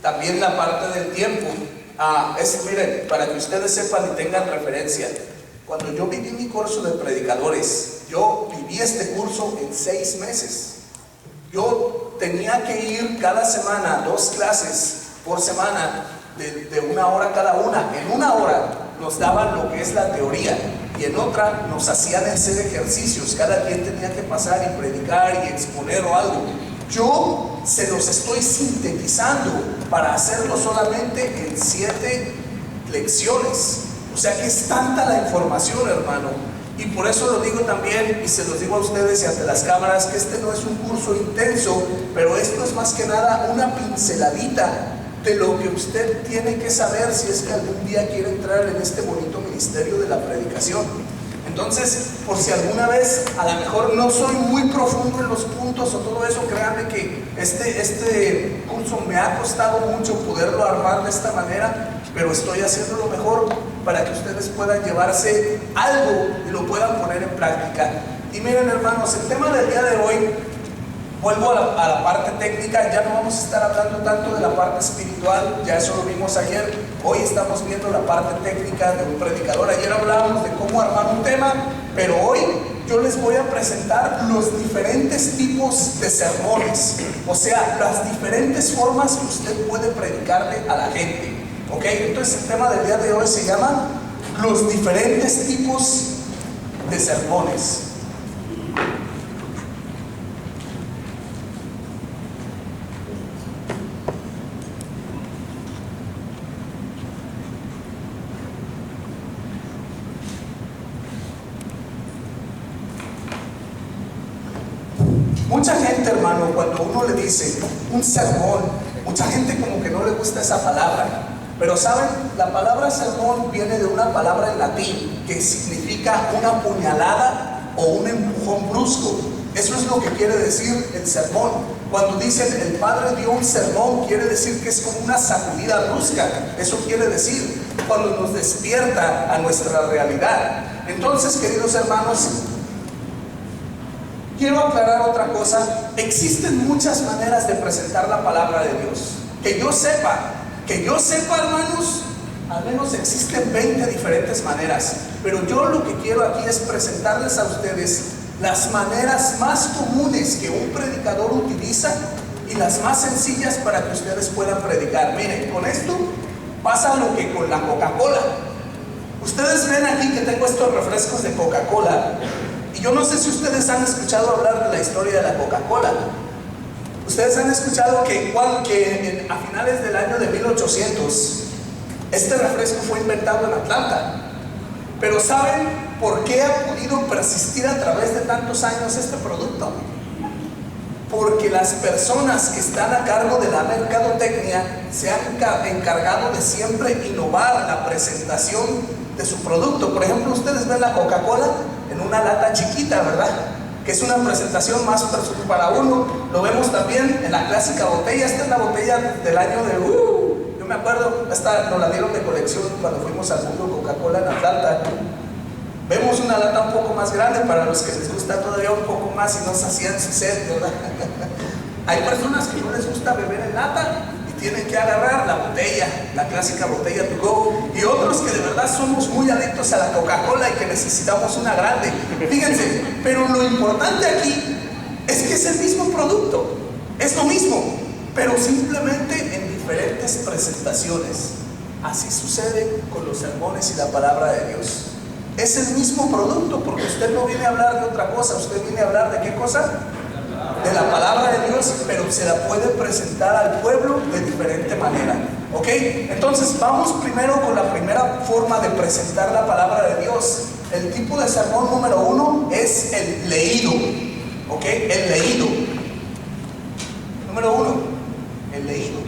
también la parte del tiempo. Miren, para que ustedes sepan y tengan referencia, cuando yo viví mi curso de predicadores, yo viví este curso en 6 meses. Yo tenía que ir cada semana, 2 clases por semana, de 1 hora cada una. En 1 hora nos daban lo que es la teoría y en otra nos hacían hacer ejercicios. Cada quien tenía que pasar y predicar y exponer o algo. Yo se los estoy sintetizando para hacerlo solamente en 7 lecciones. O sea que es tanta la información, hermano. Y por eso lo digo también, y se los digo a ustedes y ante las cámaras, que este no es un curso intenso, pero esto es más que nada una pinceladita de lo que usted tiene que saber si es que algún día quiere entrar en este bonito ministerio de la predicación. Entonces, por si alguna vez a lo mejor no soy muy profundo en los puntos o todo eso, créanme que este curso me ha costado mucho poderlo armar de esta manera, pero estoy haciendo lo mejor para que ustedes puedan llevarse algo y lo puedan poner en práctica. Y miren, hermanos, el tema del día de hoy, vuelvo a la parte técnica. Ya no vamos a estar hablando tanto de la parte espiritual, ya eso lo vimos ayer. Hoy estamos viendo la parte técnica de un predicador. Ayer hablábamos de cómo armar un tema, pero hoy yo les voy a presentar los diferentes tipos de sermones, o sea, las diferentes formas que usted puede predicarle a la gente. ¿Ok? Entonces el tema del día de hoy se llama los diferentes tipos de sermones. Mucha gente, hermano, cuando uno le dice un sermón, mucha gente como que no le gusta esa palabra. Pero saben, la palabra sermón viene de una palabra en latín que significa una puñalada o un empujón brusco. Eso es lo que quiere decir el sermón. Cuando dicen el padre dio un sermón, quiere decir que es como una sacudida brusca. Eso quiere decir cuando nos despierta a nuestra realidad. Entonces, queridos hermanos, quiero aclarar otra cosa. Existen muchas maneras de presentar la palabra de Dios. Que yo sepa, hermanos, al menos existen 20 diferentes maneras. Pero yo lo que quiero aquí es presentarles a ustedes las maneras más comunes que un predicador utiliza y las más sencillas para que ustedes puedan predicar. Miren, con esto pasa lo que con la Coca-Cola. Ustedes ven aquí que tengo estos refrescos de Coca-Cola. Y yo no sé si ustedes han escuchado hablar de la historia de la Coca-Cola. Ustedes han escuchado que a finales del año de 1800 este refresco fue inventado en Atlanta. Pero ¿saben por qué ha podido persistir a través de tantos años este producto? Porque las personas que están a cargo de la mercadotecnia se han encargado de siempre innovar la presentación de su producto. Por ejemplo, ustedes ven la Coca-Cola en una lata chiquita, ¿verdad? Que es una presentación más para uno. Lo vemos también en la clásica botella. Esta es la botella del año de... yo me acuerdo, esta nos la dieron de colección cuando fuimos al mundo Coca-Cola en Atlanta. Vemos una lata un poco más grande para los que les gusta todavía un poco más y no hacían su sed, ¿verdad? Hay personas que no les gusta beber en lata y tienen que agarrar la botella, la clásica botella to go, y otros que de verdad somos muy adictos a la Coca-Cola y que necesitamos una grande. Fíjense, pero lo importante aquí es que es el mismo producto, es lo mismo, pero simplemente en diferentes presentaciones. Así sucede con los sermones y la palabra de Dios. Es el mismo producto, porque usted no viene a hablar de otra cosa, usted viene a hablar de ¿qué cosa? De la palabra de Dios, pero se la puede presentar al pueblo de diferente manera. ¿Ok? Entonces vamos primero con la primera forma de presentar la palabra de Dios. El tipo de sermón número 1 es el leído. ¿Ok? El leído. Número 1, el leído.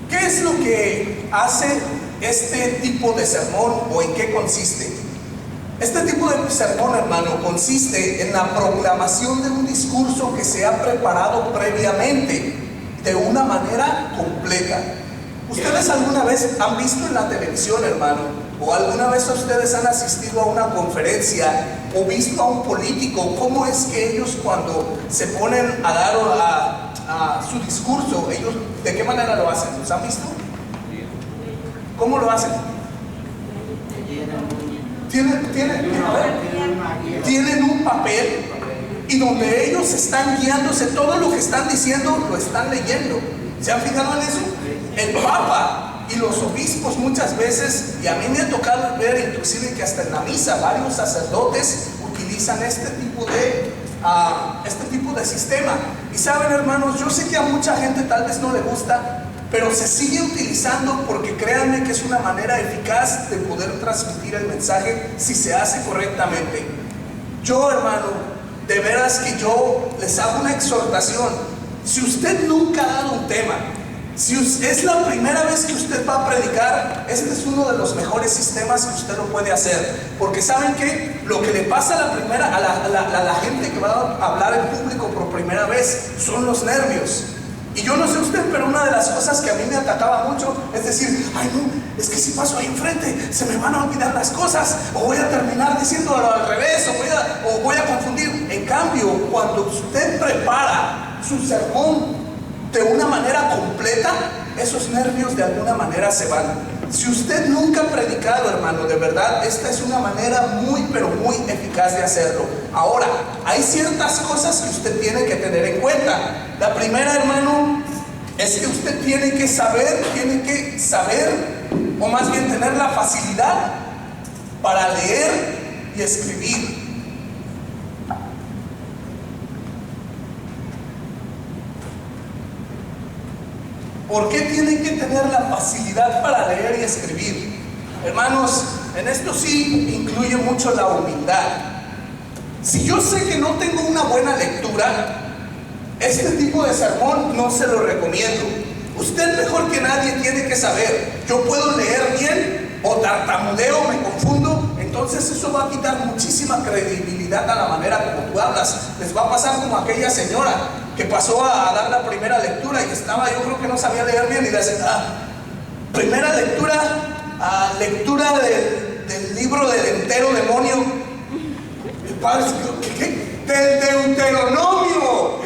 ¿Qué es lo que hace este tipo de sermón o en qué consiste? Este tipo de sermón, hermano, consiste en la proclamación de un discurso que se ha preparado previamente de una manera completa. ¿Ustedes alguna vez han visto en la televisión, hermano, ¿O alguna vez ustedes han asistido a una conferencia o visto a un político? ¿Cómo es que ellos cuando se ponen a dar a su discurso, ellos de qué manera lo hacen? ¿Los han visto? ¿Cómo lo hacen? Tienen un papel y donde ellos están guiándose, todo lo que están diciendo lo están leyendo. ¿Se han fijado en eso? El Papa y los obispos muchas veces, y a mí me ha tocado ver inclusive que hasta en la misa varios sacerdotes utilizan este tipo de sistema. Y saben, hermanos, yo sé que a mucha gente tal vez no le gusta, pero se sigue utilizando porque créanme que es una manera eficaz de poder transmitir el mensaje si se hace correctamente. Yo, hermano, de veras que yo les hago una exhortación. Si usted nunca ha dado un tema, si es la primera vez que usted va a predicar, este es uno de los mejores sistemas que usted lo puede hacer. Porque ¿saben qué? Lo que le pasa a la gente que va a hablar en público por primera vez son los nervios. Y yo no sé usted, pero una de las cosas que a mí me atacaba mucho es decir, ay no, es que si paso ahí enfrente se me van a olvidar las cosas, o voy a terminar diciéndolo al revés, o voy a confundir. En cambio, cuando usted prepara su sermón de una manera completa, esos nervios de alguna manera se van. Si usted nunca ha predicado, hermano, de verdad, esta es una manera muy, pero muy eficaz de hacerlo. Ahora, hay ciertas cosas que usted tiene que tener en cuenta. La primera, hermano, es que usted tiene que saber, o más bien tener la facilidad para leer y escribir. ¿Por qué tienen que tener la facilidad para leer y escribir? Hermanos, en esto sí incluye mucho la humildad. Si yo sé que no tengo una buena lectura, este tipo de sermón no se lo recomiendo. Usted mejor que nadie tiene que saber, yo puedo leer bien o tartamudeo, me confundo, entonces eso va a quitar muchísima credibilidad a la manera como tú hablas. Les va a pasar como aquella señora que pasó a dar la primera lectura y estaba, yo creo que no sabía leer bien, y le dice, primera lectura, lectura del libro del entero demonio. El padre dice, ¿qué? Del Deuteronomio.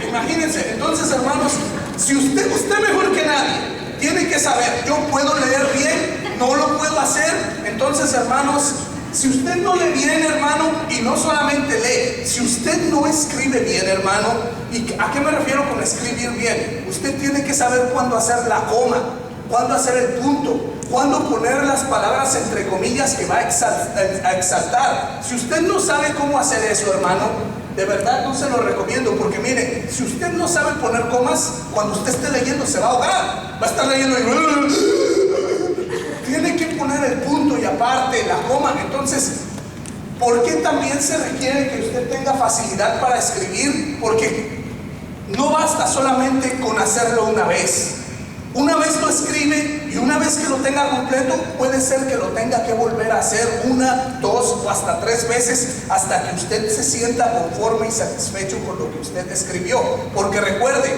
Imagínense. Entonces, hermanos, si usted mejor que nadie tiene que saber, yo puedo leer bien, no lo puedo hacer. Entonces, hermanos, si usted no lee bien, hermano, y no solamente lee, si usted no escribe bien, hermano, ¿y a qué me refiero con escribir bien? Usted tiene que saber cuándo hacer la coma, cuándo hacer el punto, cuándo poner las palabras entre comillas que va a exaltar. Si usted no sabe cómo hacer eso, hermano, de verdad no se lo recomiendo, porque mire, si usted no sabe poner comas, cuando usted esté leyendo se va a ahogar, va a estar leyendo y tiene que poner el punto y aparte la coma. Entonces, ¿por qué también se requiere que usted tenga facilidad para escribir? Porque no basta solamente con hacerlo una vez. Una vez lo escribe y una vez que lo tenga completo, puede ser que lo tenga que volver a hacer 1, 2 o hasta 3 veces hasta que usted se sienta conforme y satisfecho con lo que usted escribió. Porque recuerde,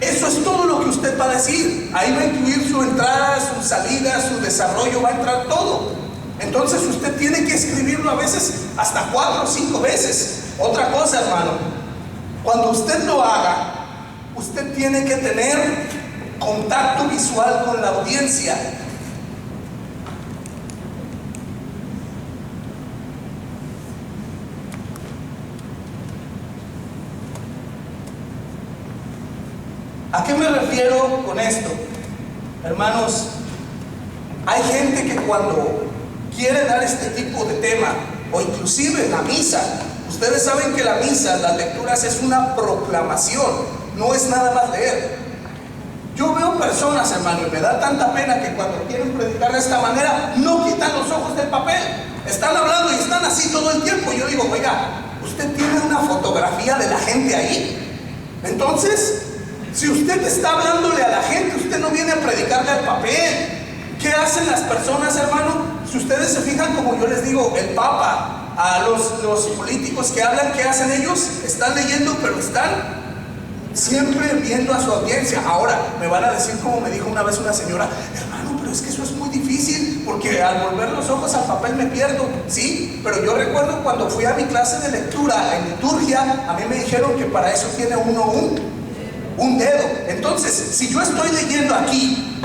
eso es todo lo que usted va a decir. Ahí va a incluir su entrada, su salida, su desarrollo, va a entrar todo. Entonces usted tiene que escribirlo a veces hasta 4 o 5 veces. Otra cosa, hermano, cuando usted lo haga, usted tiene que tener contacto visual con la audiencia. ¿A qué me refiero con esto? Hermanos, hay gente que cuando quiere dar este tipo de tema, o inclusive en la misa, ustedes saben que la misa, las lecturas, es una proclamación, no es nada más leer. Yo veo personas, hermano, y me da tanta pena que cuando quieren predicar de esta manera, no quitan los ojos del papel. Están hablando y están así todo el tiempo. Yo digo, oiga, usted tiene una fotografía de la gente ahí. Entonces, si usted está hablándole a la gente, usted no viene a predicarle al papel. ¿Qué hacen las personas, hermano? Si ustedes se fijan, como yo les digo, el Papa, a los políticos que hablan, ¿qué hacen ellos? Están leyendo, pero están siempre viendo a su audiencia. Ahora, me van a decir, como me dijo una vez una señora, hermano, pero es que eso es muy difícil, porque al volver los ojos al papel me pierdo. Sí, pero yo recuerdo cuando fui a mi clase de lectura en liturgia, a mí me dijeron que para eso tiene uno un dedo. Entonces, si yo estoy leyendo aquí,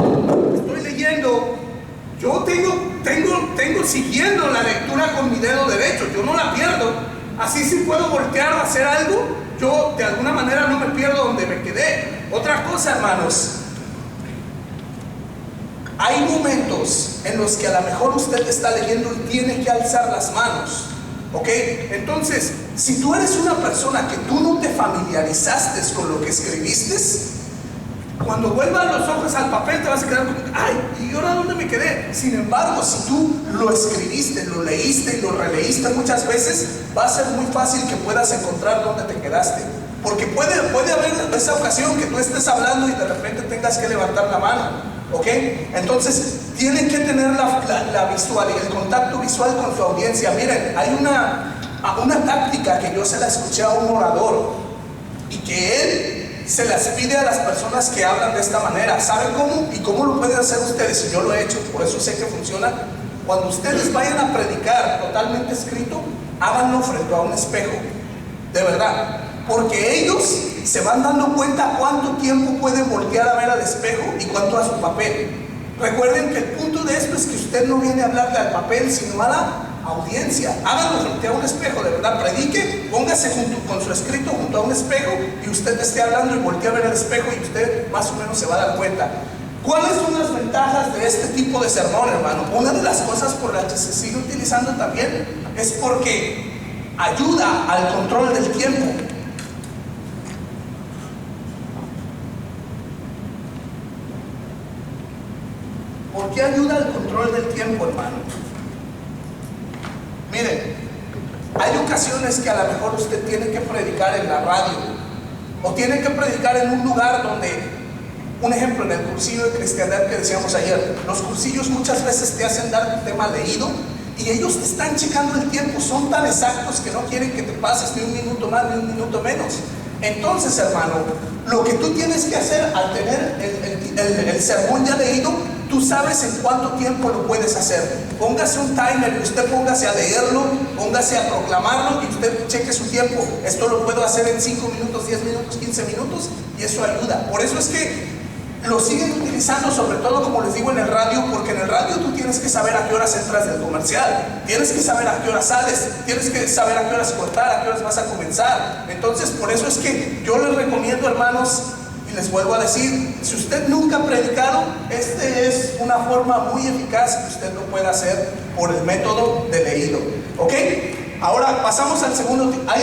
yo tengo siguiendo la lectura con mi dedo derecho, yo no la pierdo. Así, si puedo voltear a hacer algo, yo de alguna manera no me pierdo donde me quedé. Otra cosa, hermanos, hay momentos en los que a lo mejor usted está leyendo y tiene que alzar las manos, ¿ok? Entonces, si tú eres una persona que tú no te familiarizaste con lo que escribiste, cuando vuelvan los ojos al papel te vas a quedar como, ay, ¿y ahora dónde me quedé? Sin embargo, si tú lo escribiste, lo leíste y lo releíste muchas veces, va a ser muy fácil que puedas encontrar dónde te quedaste. Porque puede haber esa ocasión que tú estés hablando y de repente tengas que levantar la mano, ¿ok? Entonces, tienen que tener la visual y el contacto visual con su audiencia. Miren, hay una táctica que yo se la escuché a un orador y que él se las pide a las personas que hablan de esta manera. ¿Saben cómo? ¿Y cómo lo pueden hacer ustedes? Y yo lo he hecho, por eso sé que funciona. Cuando ustedes vayan a predicar totalmente escrito, háganlo frente a un espejo, de verdad, porque ellos se van dando cuenta cuánto tiempo pueden voltear a ver al espejo y cuánto a su papel. Recuerden que el punto de esto es que usted no viene a hablarle al papel, sino a la audiencia. Háganlo frente a un espejo, de verdad, predique, póngase con su escrito junto a un espejo y usted esté hablando y voltee a ver el espejo y usted más o menos se va a dar cuenta. ¿Cuáles son las ventajas de este tipo de sermón, hermano? Una de las cosas por las que se sigue utilizando también es porque ayuda al control del tiempo. ¿Por qué ayuda al control del tiempo, hermano? Miren, hay ocasiones que a lo mejor usted tiene que predicar en la radio o tiene que predicar en un lugar donde, un ejemplo, en el cursillo de cristiandad que decíamos ayer, los cursillos muchas veces te hacen dar un tema leído y ellos te están checando el tiempo, son tan exactos que no quieren que te pases ni un minuto más ni un minuto menos. Entonces, hermano, lo que tú tienes que hacer al tener el sermón ya leído, tú sabes en cuánto tiempo lo puedes hacer. Póngase un timer y usted póngase a leerlo, póngase a proclamarlo y usted cheque su tiempo. Esto lo puedo hacer en 5 minutos, 10 minutos, 15 minutos y eso ayuda. Por eso es que lo siguen utilizando, sobre todo, como les digo, en el radio, porque en el radio tú tienes que saber a qué horas entras del comercial, tienes que saber a qué horas sales, tienes que saber a qué horas cortar, a qué horas vas a comenzar. Entonces, por eso es que yo les recomiendo, hermanos, y les vuelvo a decir, si usted nunca ha predicado, este es una forma muy eficaz que usted lo puede hacer por el método de leído. ¿Ok? Ahora pasamos al segundo. ¿Hay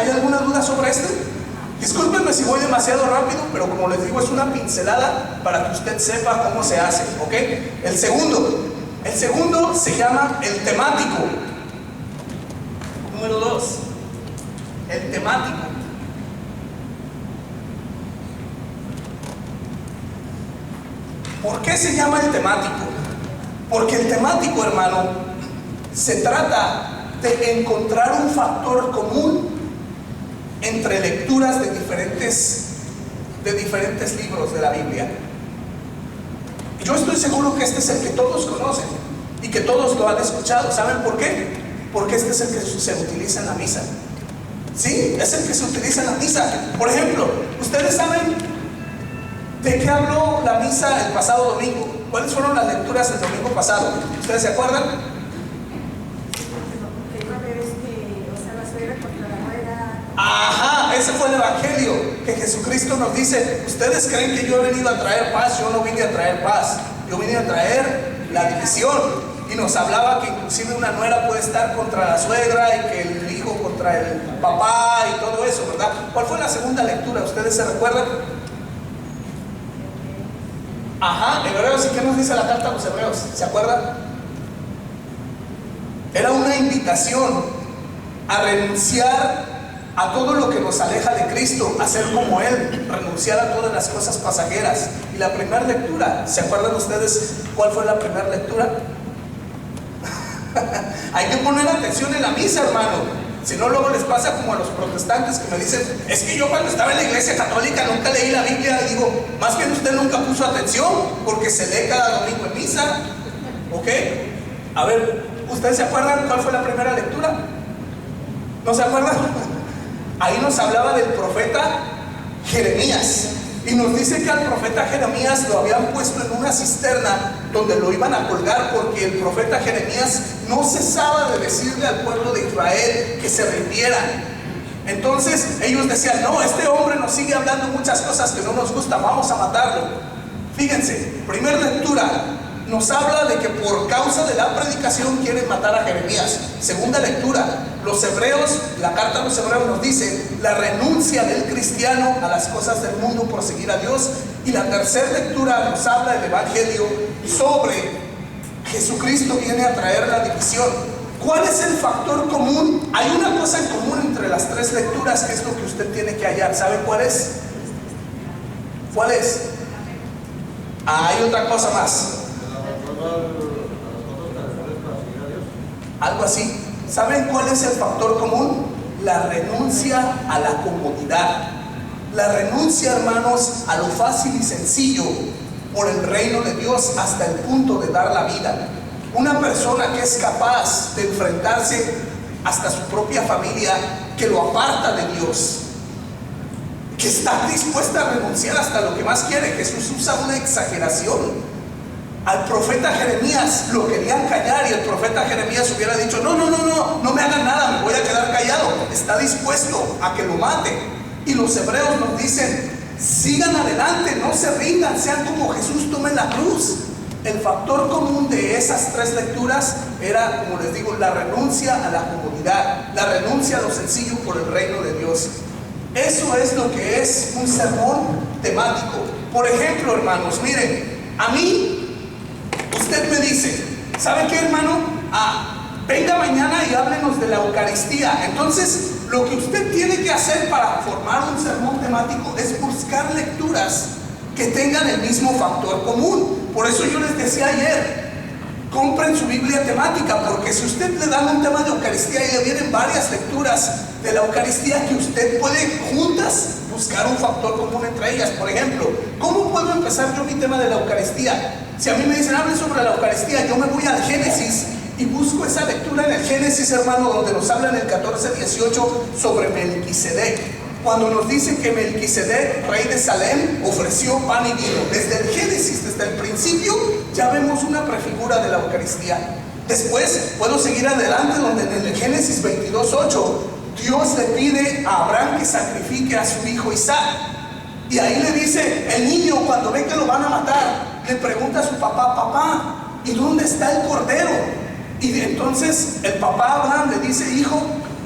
alguna duda sobre este? Discúlpenme si voy demasiado rápido, pero como les digo, es una pincelada para que usted sepa cómo se hace, ¿ok? El segundo se llama el temático. Número 2, el temático. ¿Por qué se llama el temático? Porque el temático, hermano, se trata de encontrar un factor común entre lecturas de diferentes libros de la Biblia. Yo estoy seguro que este es el que todos conocen y que todos lo han escuchado. ¿Saben por qué? Porque este es el que se utiliza en la misa. Sí, es el que se utiliza en la misa. Por ejemplo, ¿ustedes saben de qué habló la misa el pasado domingo? ¿Cuáles fueron las lecturas el domingo pasado? ¿Ustedes se acuerdan? Ajá, ese fue el evangelio que Jesucristo nos dice: ustedes creen que yo he venido a traer paz. Yo no vine a traer paz, yo vine a traer la división. Y nos hablaba que inclusive una nuera puede estar contra la suegra y que el hijo contra el papá y todo eso, ¿verdad? ¿Cuál fue la segunda lectura? ¿Ustedes se recuerdan? Ajá, en Hebreos. ¿Y qué nos dice la carta a los Hebreos? ¿Se acuerdan? Era una invitación a renunciar a todo lo que nos aleja de Cristo, a ser como Él, renunciar a todas las cosas pasajeras. Y la primera lectura, ¿se acuerdan ustedes cuál fue la primera lectura? Hay que poner atención en la misa, hermano. Si no, luego les pasa como a los protestantes que me dicen: es que yo cuando estaba en la iglesia católica nunca leí la Biblia. Y digo: más bien usted nunca puso atención, porque se lee cada domingo en misa. ¿Ok? A ver, ¿ustedes se acuerdan cuál fue la primera lectura? ¿No se acuerdan? Ahí nos hablaba del profeta Jeremías. Y nos dice que al profeta Jeremías lo habían puesto en una cisterna donde lo iban a colgar, porque el profeta Jeremías no cesaba de decirle al pueblo de Israel que se rindieran. Entonces ellos decían: no, este hombre nos sigue hablando muchas cosas que no nos gustan, vamos a matarlo. Fíjense, primera lectura, nos habla de que por causa de la predicación quieren matar a Jeremías. Segunda lectura, los hebreos, la carta a los hebreos nos dice la renuncia del cristiano a las cosas del mundo por seguir a Dios. Y la tercera lectura nos habla del evangelio sobre Jesucristo viene a traer la división. ¿Cuál es el factor común? Hay una cosa en común entre las tres lecturas, que es lo que usted tiene que hallar. ¿Sabe cuál es? ¿Cuál es? Hay otra cosa más. Algo así. ¿Saben cuál es el factor común? La renuncia a la comodidad. La renuncia, hermanos, a lo fácil y sencillo por el reino de Dios hasta el punto de dar la vida. Una persona que es capaz de enfrentarse hasta su propia familia, que lo aparta de Dios, que está dispuesta a renunciar hasta lo que más quiere. Jesús usa una exageración. Al profeta Jeremías lo querían callar, y el profeta Jeremías hubiera dicho: no me hagan nada, me voy a quedar callado. Está dispuesto a que lo mate. Y los hebreos nos dicen: sigan adelante, no se rindan, sean como Jesús, tomen la cruz. El factor común de esas tres lecturas era, como les digo, la renuncia a la comodidad, la renuncia a lo sencillo por el reino de Dios. Eso es lo que es un sermón temático. Por ejemplo, hermanos, miren, a mí usted me dice: ¿sabe qué, hermano? Venga mañana y háblenos de la Eucaristía. Entonces, lo que usted tiene que hacer para formar un sermón temático es buscar lecturas que tengan el mismo factor común. Por eso yo les decía ayer: compren su Biblia temática, porque si usted le dan un tema de Eucaristía y le vienen varias lecturas de la Eucaristía, que usted puede juntas buscar un factor común entre ellas. Por ejemplo, ¿cómo puedo empezar yo mi tema de la Eucaristía? Si a mí me dicen: hable sobre la Eucaristía, yo me voy al Génesis y busco esa lectura en el Génesis, hermano, donde nos habla en el 14:18 sobre Melquisedec. Cuando nos dice que Melquisedec, rey de Salem, ofreció pan y vino. Desde el Génesis, desde el principio, ya vemos una prefigura de la Eucaristía. Después puedo seguir adelante, donde en el Génesis 22:8 Dios le pide a Abraham que sacrifique a su hijo Isaac. Y ahí le dice: el niño, cuando ve que lo van a matar, le pregunta a su papá: papá, ¿y dónde está el cordero? Y entonces el papá Abraham le dice: hijo,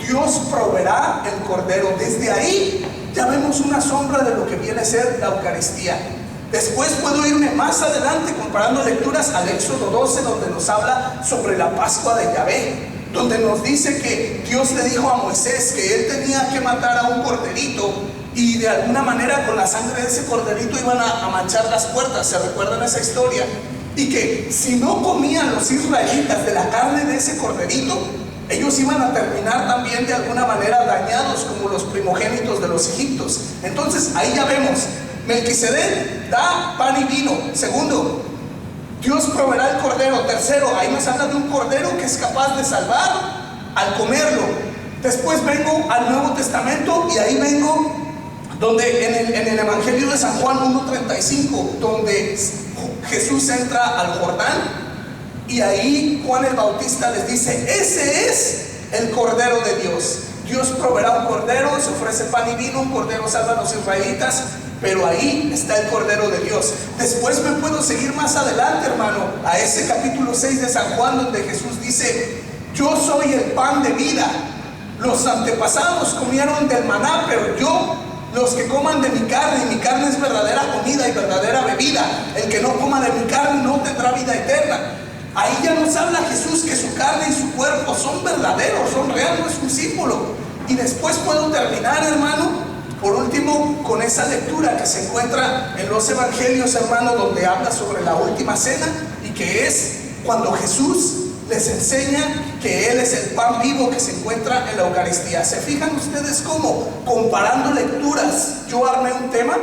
Dios proveerá el cordero. Desde ahí ya vemos una sombra de lo que viene a ser la Eucaristía. Después puedo irme más adelante comparando lecturas al Éxodo 12, donde nos habla sobre la Pascua de Yahvé, donde nos dice que Dios le dijo a Moisés que él tenía que matar a un corderito, y de alguna manera con la sangre de ese corderito iban a manchar las puertas. ¿Se recuerdan esa historia? Y que si no comían los israelitas de la carne de ese corderito, ellos iban a terminar también de alguna manera dañados como los primogénitos de los egipcios. Entonces ahí ya vemos: Melquisedec da pan y vino. Segundo, Dios proveerá el cordero. Tercero, ahí nos habla de un cordero que es capaz de salvar al comerlo. Después vengo al Nuevo Testamento, y ahí vengo donde en el Evangelio de San Juan 1:35, donde Jesús entra al Jordán, y ahí Juan el Bautista les dice: ese es el Cordero de Dios. Dios proveerá un cordero, se ofrece pan y vino, un cordero salva a los israelitas, pero ahí está el Cordero de Dios. Después me puedo seguir más adelante, hermano, a ese capítulo 6 de San Juan, donde Jesús dice: yo soy el pan de vida. Los antepasados comieron del maná, pero yo, los que coman de mi carne, y mi carne es verdadera comida y verdadera bebida, el que no coma de mi carne no tendrá vida eterna. Ahí ya nos habla Jesús que su carne y su cuerpo son verdaderos, son reales, no es un símbolo. Y después puedo terminar, hermano, por último, con esa lectura que se encuentra en los evangelios, hermano, donde habla sobre la última cena, y que es cuando Jesús les enseña que Él es el pan vivo que se encuentra en la Eucaristía. ¿Se fijan ustedes cómo, comparando lecturas, yo armé un tema?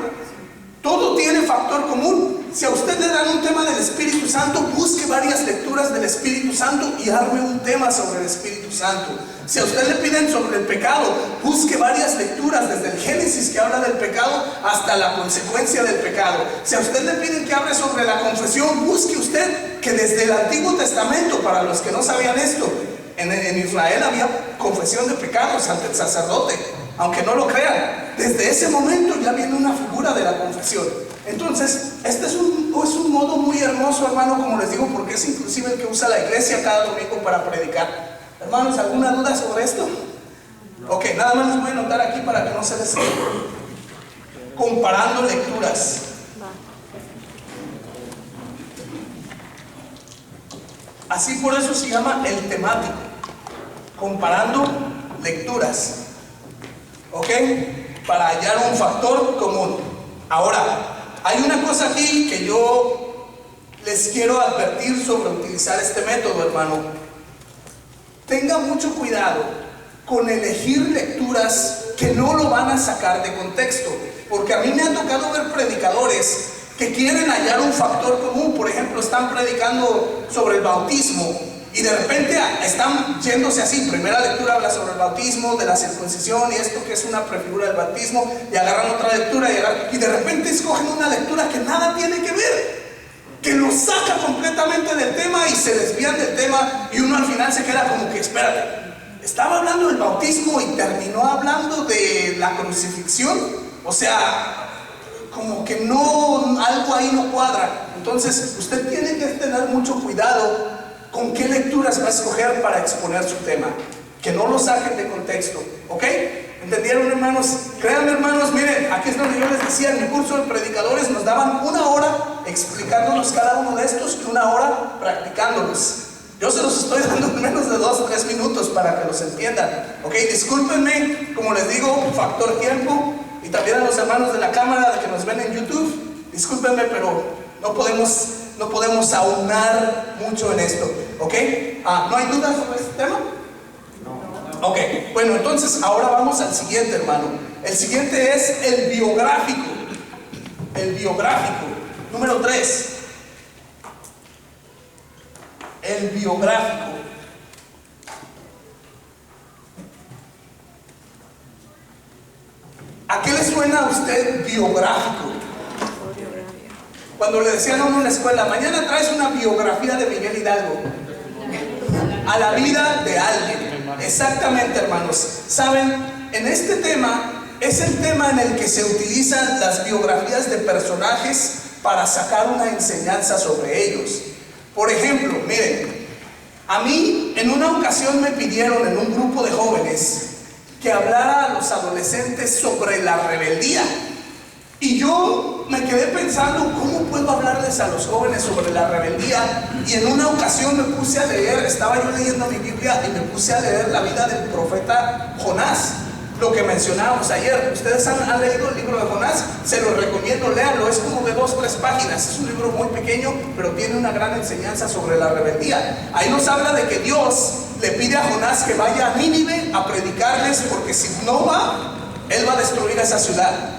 Todo tiene factor común. Si a usted le dan un tema del Espíritu Santo, busque varias lecturas del Espíritu Santo y arme un tema sobre el Espíritu Santo. Si a usted le piden sobre el pecado, busque varias lecturas desde el Génesis que habla del pecado hasta la consecuencia del pecado. Si a usted le piden que hable sobre la confesión, busque usted que desde el Antiguo Testamento, para los que no sabían esto, en Israel había confesión de pecados ante el sacerdote, aunque no lo crean. Desde ese momento ya viene una figura de la confesión. Entonces, este es un modo muy hermoso, hermano, como les digo, porque es inclusive el que usa la iglesia cada domingo para predicar. Hermanos, ¿alguna duda sobre esto? Ok, nada más les voy a anotar aquí para que no se les quede. Comparando lecturas. Así por eso se llama el temático. Comparando lecturas. ¿Ok? Para hallar un factor común. Ahora, hay una cosa aquí que yo les quiero advertir sobre utilizar este método, hermano. Tenga mucho cuidado con elegir lecturas que no lo van a sacar de contexto, porque a mí me ha tocado ver predicadores que quieren hallar un factor común. Por ejemplo, están predicando sobre el bautismo y de repente están yéndose así. Primera lectura habla sobre el bautismo, de la circuncisión y esto que es una prefigura del bautismo, y agarran otra lectura y de repente escogen una lectura que nada tiene que ver, que lo saca completamente del tema y se desvían del tema, y uno al final se queda como que, espérate, estaba hablando del bautismo y terminó hablando de la crucifixión. O sea, como que no, algo ahí no cuadra. Entonces usted tiene que tener mucho cuidado con qué lecturas va a escoger para exponer su tema, que no lo saquen de contexto. ¿Ok? ¿Entendieron, hermanos? Créanme, hermanos, miren, aquí es donde yo les decía, en mi curso de predicadores nos daban 1 hora explicándonos cada uno de estos y 1 hora practicándolos. Yo se los estoy dando en menos de 2 o 3 minutos para que los entiendan. Ok, discúlpenme, como les digo, factor tiempo, y también a los hermanos de la cámara que nos ven en YouTube, discúlpenme, pero no podemos aunar mucho en esto. Ok, ¿no hay dudas sobre este tema? Ok, bueno, entonces ahora vamos al siguiente, hermano. El siguiente es el biográfico. El biográfico. Número 3. El biográfico. ¿A qué le suena a usted biográfico? Cuando le decían a uno en la escuela, mañana traes una biografía de Miguel Hidalgo. A la vida de alguien. Exactamente, hermanos. Saben, en este tema es el tema en el que se utilizan las biografías de personajes para sacar una enseñanza sobre ellos. Por ejemplo, miren, a mí en una ocasión me pidieron en un grupo de jóvenes que hablara a los adolescentes sobre la rebeldía. Y yo me quedé pensando, ¿cómo puedo hablarles a los jóvenes sobre la rebeldía? Y en una ocasión me puse a leer, estaba yo leyendo mi Biblia y me puse a leer la vida del profeta Jonás, lo que mencionábamos ayer. ¿Ustedes han leído el libro de Jonás? Se los recomiendo, léanlo, es como de 2 o 3 páginas, es un libro muy pequeño, pero tiene una gran enseñanza sobre la rebeldía. Ahí nos habla de que Dios le pide a Jonás que vaya a Nínive a predicarles, porque si no va, él va a destruir esa ciudad.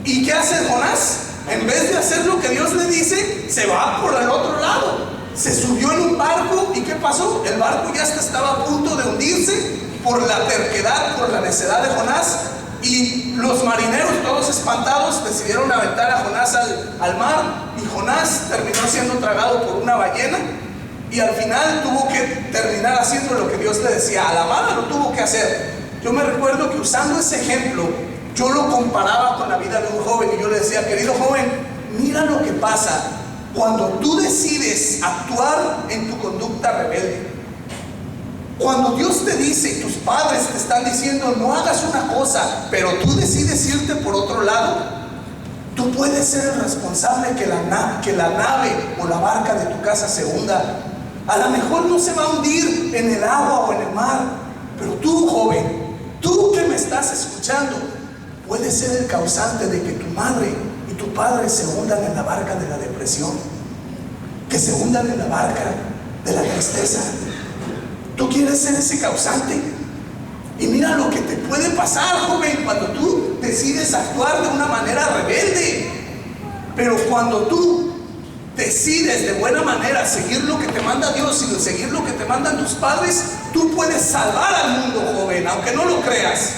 ¿Y qué hace Jonás? En vez de hacer lo que Dios le dice, se va por el otro lado. Se subió en un barco, ¿y qué pasó? El barco ya estaba a punto de hundirse por la terquedad, por la necedad de Jonás. Y los marineros, todos espantados, decidieron aventar a Jonás al mar. Y Jonás terminó siendo tragado por una ballena. Y al final tuvo que terminar haciendo lo que Dios le decía. A la mala lo tuvo que hacer. Yo me recuerdo que usando ese ejemplo, yo lo comparaba con la vida de un joven y yo le decía, querido joven, mira lo que pasa cuando tú decides actuar en tu conducta rebelde. Cuando Dios te dice y tus padres te están diciendo no hagas una cosa, pero tú decides irte por otro lado, tú puedes ser el responsable que la nave o la barca de tu casa se hunda. A lo mejor no se va a hundir en el agua o en el mar, pero tú, joven, tú que me estás escuchando, puedes ser el causante de que tu madre y tu padre se hundan en la barca de la depresión, que se hundan en la barca de la tristeza. Tú quieres ser ese causante. Y mira lo que te puede pasar, joven, cuando tú decides actuar de una manera rebelde. Pero cuando tú decides de buena manera seguir lo que te manda Dios y seguir lo que te mandan tus padres, tú puedes salvar al mundo, joven, aunque no lo creas.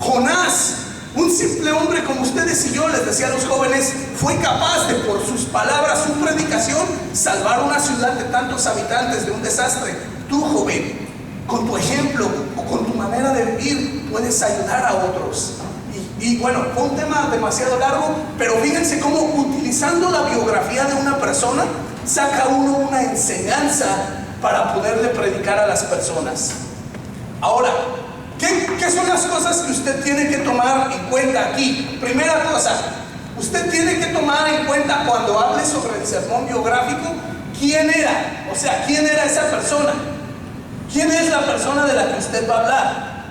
Jonás, un simple hombre como ustedes y yo, les decía a los jóvenes, fue capaz de, por sus palabras, su predicación, salvar una ciudad de tantos habitantes de un desastre. Tú, joven, con tu ejemplo o con tu manera de vivir, puedes ayudar a otros. Y bueno, fue un tema demasiado largo, pero fíjense cómo utilizando la biografía de una persona, saca uno una enseñanza para poderle predicar a las personas. Ahora, ¿qué son las cosas que usted tiene que tomar en cuenta aquí? Primera cosa, usted tiene que tomar en cuenta cuando hable sobre el sermón biográfico, ¿quién era? O sea, ¿quién era esa persona? ¿Quién es la persona de la que usted va a hablar?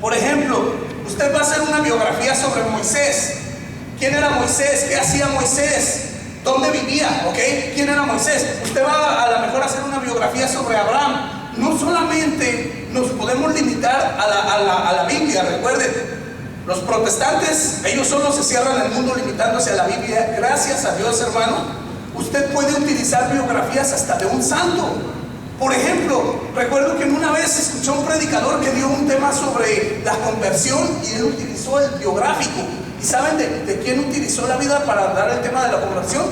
Por ejemplo, usted va a hacer una biografía sobre Moisés. ¿Quién era Moisés? ¿Qué hacía Moisés? ¿Dónde vivía? ¿Ok? ¿Quién era Moisés? Usted va a lo mejor a hacer una biografía sobre Abraham. No solamente nos podemos limitar a la Biblia. Recuerden, los protestantes, ellos solo se cierran el mundo limitándose a la Biblia. Gracias a Dios, hermano, usted puede utilizar biografías hasta de un santo. Por ejemplo, recuerdo que una vez escuché a un predicador que dio un tema sobre la conversión y él utilizó el biográfico. ¿Y saben de quién utilizó la vida para dar el tema de la conversión?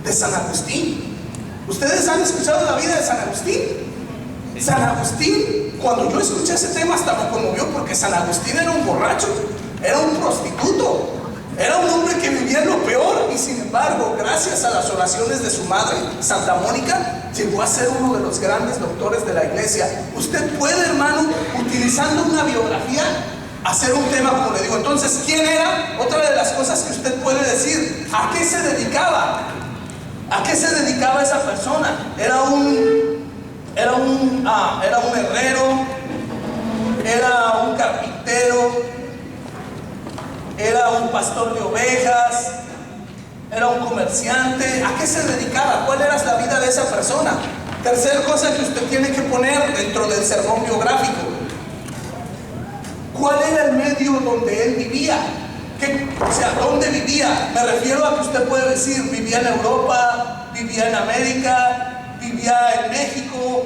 De San Agustín. ¿Ustedes han escuchado la vida de San Agustín? San Agustín, cuando yo escuché ese tema, hasta me conmovió, porque San Agustín era un borracho, era un prostituto, era un hombre que vivía en lo peor, y sin embargo, gracias a las oraciones de su madre, Santa Mónica, llegó a ser uno de los grandes doctores de la iglesia. Usted puede, hermano, utilizando una biografía, hacer un tema, como le digo. Entonces, ¿quién era? Otra de las cosas que usted puede decir, ¿a qué se dedicaba? ¿A qué se dedicaba esa persona? Era un herrero, era un carpintero, era un pastor de ovejas, era un comerciante. ¿A qué se dedicaba? ¿Cuál era la vida de esa persona? Tercer cosa que usted tiene que poner dentro del sermón biográfico: ¿cuál era el medio donde él vivía? O sea, ¿dónde vivía? Me refiero a que usted puede decir, vivía en Europa, vivía en América, vivía en México.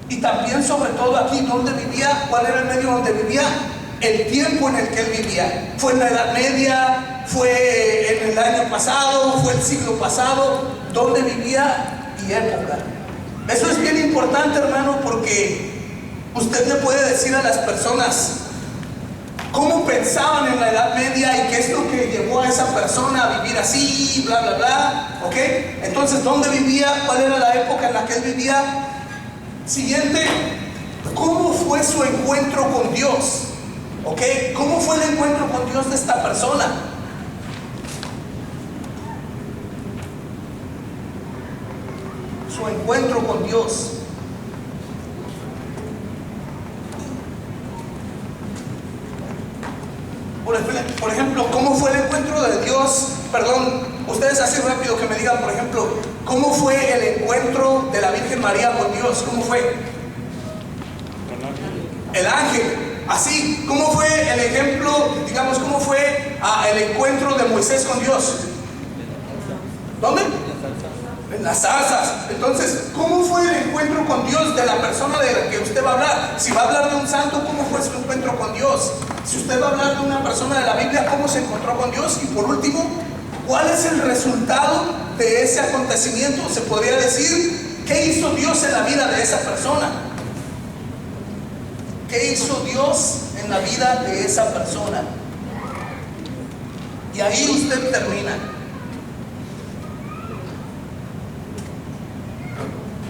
Y también, sobre todo aquí, ¿dónde vivía? ¿Cuál era el medio donde vivía? El tiempo en el que él vivía. ¿Fue en la Edad Media? ¿Fue en el año pasado? ¿Fue el siglo pasado? ¿Dónde vivía y época? Eso es bien importante, hermano, porque usted le puede decir a las personas cómo pensaban en la Edad Media y qué es lo que llevó a esa persona a vivir así, bla, bla, bla. ¿Ok? Entonces, ¿dónde vivía? ¿Cuál era la época en la que él vivía? Siguiente, ¿cómo fue su encuentro con Dios? ¿Ok? ¿Cómo fue el encuentro con Dios de esta persona? Su encuentro con Dios. Por ejemplo, ¿cómo fue el encuentro de Dios? Perdón, ustedes así rápido que me digan, por ejemplo, ¿cómo fue el encuentro de la Virgen María con Dios? ¿Cómo fue? El ángel. Así, ¿cómo fue el ejemplo, digamos, cómo fue el encuentro de Moisés con Dios? ¿Dónde? En las zarzas. Entonces, ¿cómo fue el encuentro con Dios de la persona de la que usted va a hablar? Si va a hablar de un santo, ¿cómo fue su encuentro con Dios? Si usted va a hablar de una persona de la Biblia, ¿cómo se encontró con Dios? Y por último, ¿cuál es el resultado de ese acontecimiento? Se podría decir, ¿qué hizo Dios en la vida de esa persona? ¿Qué hizo Dios en la vida de esa persona? Y ahí usted termina.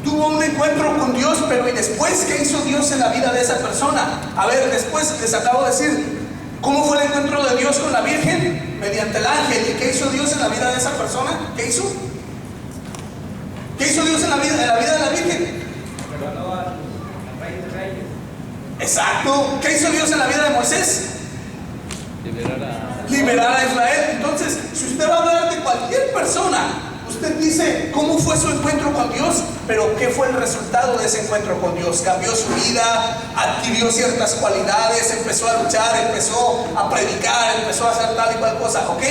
Tuvo un encuentro con Dios, pero ¿y después qué hizo Dios en la vida de esa persona? A ver, después les acabo de decir, ¿cómo fue el encuentro de Dios con la Virgen? Mediante el ángel. ¿Y qué hizo Dios en la vida de esa persona? ¿Qué hizo? ¿Qué hizo Dios en la vida de la Virgen? Perdonó al rey de reyes. Exacto. ¿Qué hizo Dios en la vida de Moisés? Liberar a Israel. Entonces, si usted va a hablar de cualquier persona, usted Usted dice cómo fue su encuentro con Dios, pero ¿qué fue el resultado de ese encuentro con Dios? Cambió su vida, adquirió ciertas cualidades, empezó a luchar, empezó a predicar, empezó a hacer tal y cual cosa, ¿ok?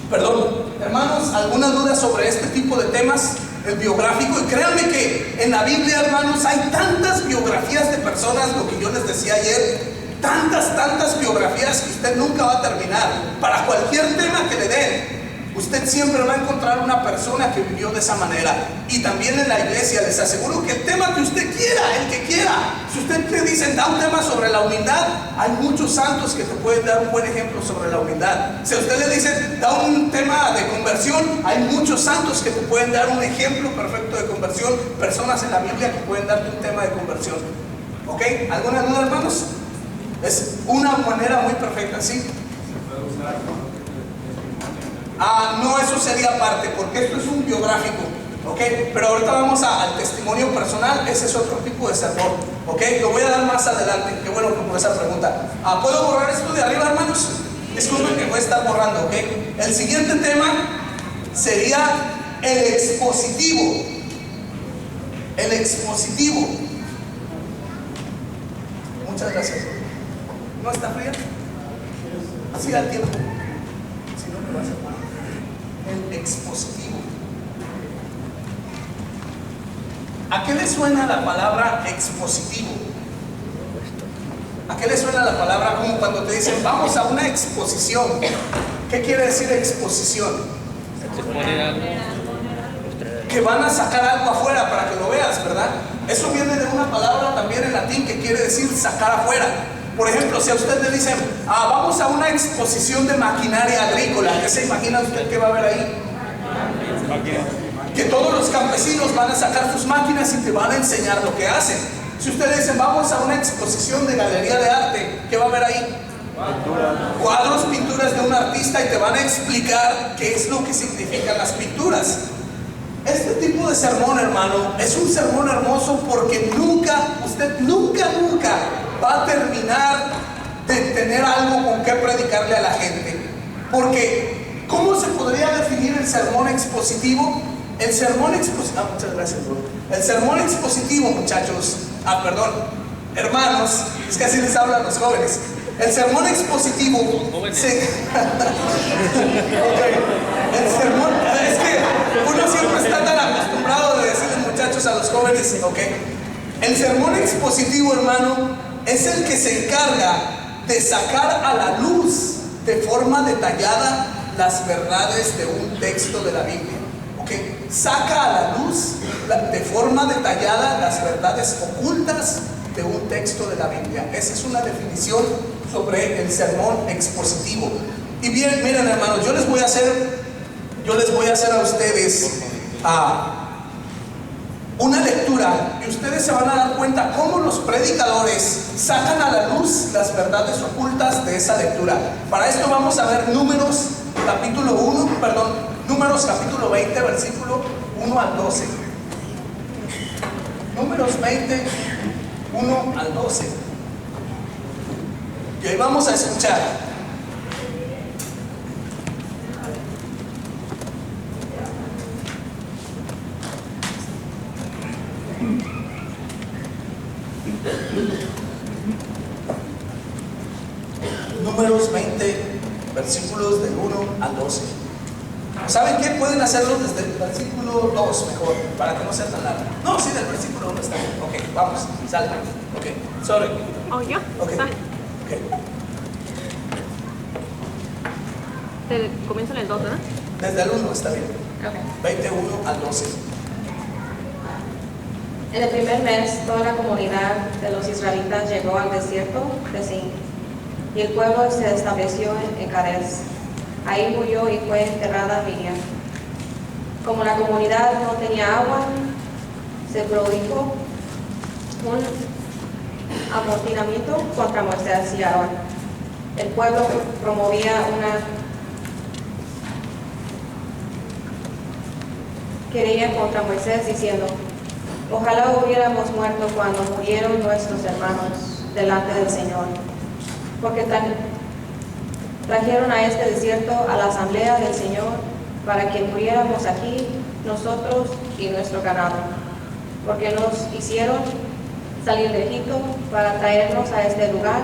Perdón, hermanos, ¿alguna duda sobre este tipo de temas? El biográfico, y créanme que en la Biblia, hermanos, hay tantas biografías de personas, lo que yo les decía ayer, tantas biografías que usted nunca va a terminar. Para cualquier tema que le den, usted siempre va a encontrar una persona que vivió de esa manera. Y también en la iglesia les aseguro que el tema que usted quiera, el que quiera, si usted te dicen da un tema sobre la humildad, hay muchos santos que te pueden dar un buen ejemplo sobre la humildad. Si a usted le dicen da un tema de conversión, hay muchos santos que te pueden dar un ejemplo perfecto de conversión, personas en la Biblia que pueden darte un tema de conversión. ¿Ok? ¿Alguna duda, hermanos? Es una manera muy perfecta, ¿sí? No, eso sería parte, porque esto es un biográfico, ¿ok? Pero ahorita vamos al testimonio personal, ese es otro tipo de sermón, ¿ok? Lo voy a dar más adelante, qué bueno que por esa pregunta. ¿Puedo borrar esto de arriba, hermanos? Disculpen que voy a estar borrando, ¿ok? El siguiente tema sería el expositivo. El expositivo. Muchas gracias. ¿No está fría? Así da tiempo. Si no, me va a hacer mal. El expositivo. ¿A qué le suena la palabra expositivo? ¿A qué le suena la palabra como cuando te dicen vamos a una exposición? ¿Qué quiere decir exposición? Que van a sacar algo afuera para que lo veas, ¿verdad? Eso viene de una palabra también en latín que quiere decir sacar afuera. Por ejemplo, si a usted le dicen vamos a una exposición de maquinaria agrícola, ¿qué se imagina usted que va a haber ahí? Que todos los campesinos van a sacar sus máquinas y te van a enseñar lo que hacen. Si usted le dice vamos a una exposición de galería de arte, ¿qué va a haber ahí? Cuadros, pinturas de un artista, y te van a explicar qué es lo que significan las pinturas. Este tipo de sermón, hermano, es un sermón hermoso porque usted nunca va a terminar de tener algo con qué predicarle a la gente. Porque, ¿cómo se podría definir el sermón expositivo? El sermón expositivo, muchas gracias, bro. El sermón expositivo, muchachos, hermanos, es que así les hablan los jóvenes. El sermón expositivo okay. El sermón, es que uno siempre está tan acostumbrado de decirles muchachos a los jóvenes, ok. El sermón expositivo, hermano, es el que se encarga de sacar a la luz de forma detallada las verdades de un texto de la Biblia. Okay. Saca a la luz de forma detallada las verdades ocultas de un texto de la Biblia. Esa es una definición sobre el sermón expositivo. Y bien, miren, hermanos, yo les voy a hacer a ustedes una lectura, y ustedes se van a dar cuenta cómo los predicadores sacan a la luz las verdades ocultas de esa lectura. Para esto vamos a ver Números capítulo 20, versículo 1 al 12. Números 20, 1 al 12. Y ahí vamos a escuchar. Números 20, versículos del 1 al 12. ¿Saben qué? Pueden hacerlo desde el versículo 2 mejor, para que no sea tan largo. No, sí, del versículo 1 está bien. Ok, vamos, sale. Ok, sorry. ¿Oh, yo? Ok. Comienza en el 2, ¿verdad? Desde el 1 está bien. Ok. 21 al 12. En el primer mes, toda la comunidad de los israelitas llegó al desierto de Sin, y el pueblo se estableció en Cades. Ahí murió y fue enterrada Miriam. Como la comunidad no tenía agua, se produjo un amotinamiento contra Moisés y Aarón. El pueblo promovía una querella contra Moisés diciendo: ojalá hubiéramos muerto cuando murieron nuestros hermanos delante del Señor, porque trajeron a este desierto a la asamblea del Señor para que muriéramos aquí, nosotros y nuestro ganado, porque nos hicieron salir de Egipto para traernos a este lugar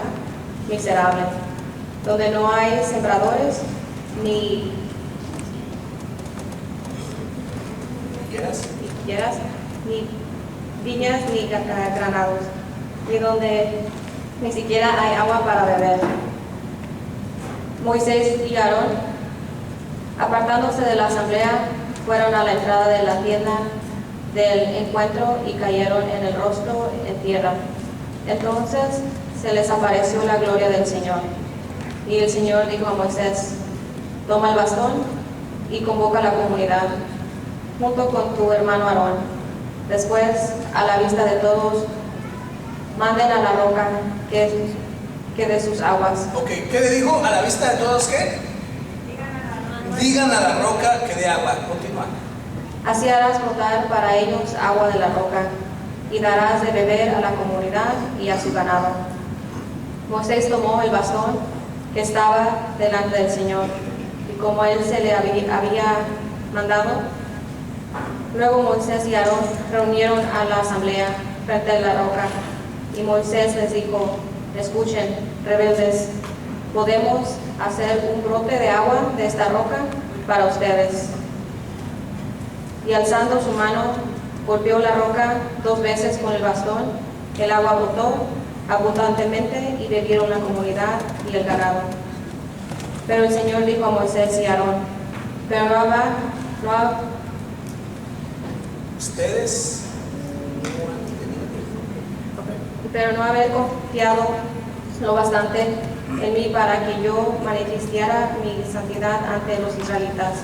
miserable, donde no hay sembradores ni higueras, ni viñas ni granados, y donde ni siquiera hay agua para beber. Moisés y Aarón, apartándose de la asamblea, fueron a la entrada de la tienda del encuentro y cayeron en el rostro en tierra. Entonces se les apareció la gloria del Señor. Y el Señor dijo a Moisés: toma el bastón y convoca a la comunidad, junto con tu hermano Aarón. Después, a la vista de todos, manden a la roca que de sus aguas. Ok, ¿qué le dijo? A la vista de todos, ¿qué? Digan a la roca que dé agua. Continúa. Así harás brotar para ellos agua de la roca, y darás de beber a la comunidad y a su ganado. Moisés tomó el bastón que estaba delante del Señor, y como él se le había mandado, luego Moisés y Aarón reunieron a la asamblea frente a la roca, y Moisés les dijo: escuchen, rebeldes, podemos hacer un brote de agua de esta roca para ustedes. Y alzando su mano, golpeó la roca 2 veces con el bastón. El agua brotó abundantemente y bebieron la comunidad y el ganado. Pero el Señor dijo a Moisés y a Aarón: pero no haber confiado lo bastante en mí para que yo manifestara mi santidad ante los israelitas.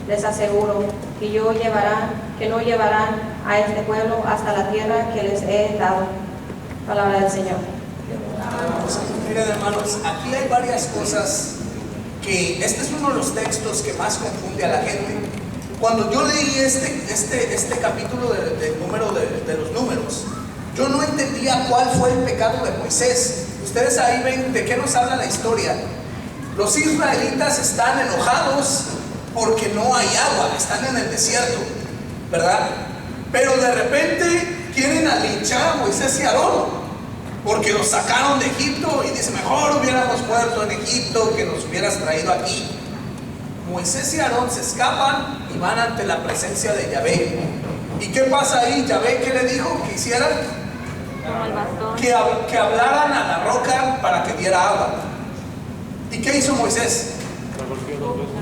Les aseguro que no llevarán a este pueblo hasta la tierra que les he dado. Palabra del Señor. Miren, hermanos, aquí hay varias cosas que este es uno de los textos que más confunde a la gente. Cuando yo leí este capítulo del número de los números, yo no entendía cuál fue el pecado de Moisés. Ustedes ahí ven de qué nos habla la historia. Los israelitas están enojados porque no hay agua, están en el desierto, ¿verdad? Pero de repente quieren linchar a Moisés y Aarón porque los sacaron de Egipto y dicen: mejor hubiéramos muerto en Egipto que nos hubieras traído aquí. Moisés y Aarón se escapan y van ante la presencia de Yahvé. ¿Y qué pasa ahí? Yahvé, ¿qué le dijo que hicieran? Que hablaran a la roca para que diera agua. ¿Y qué hizo Moisés?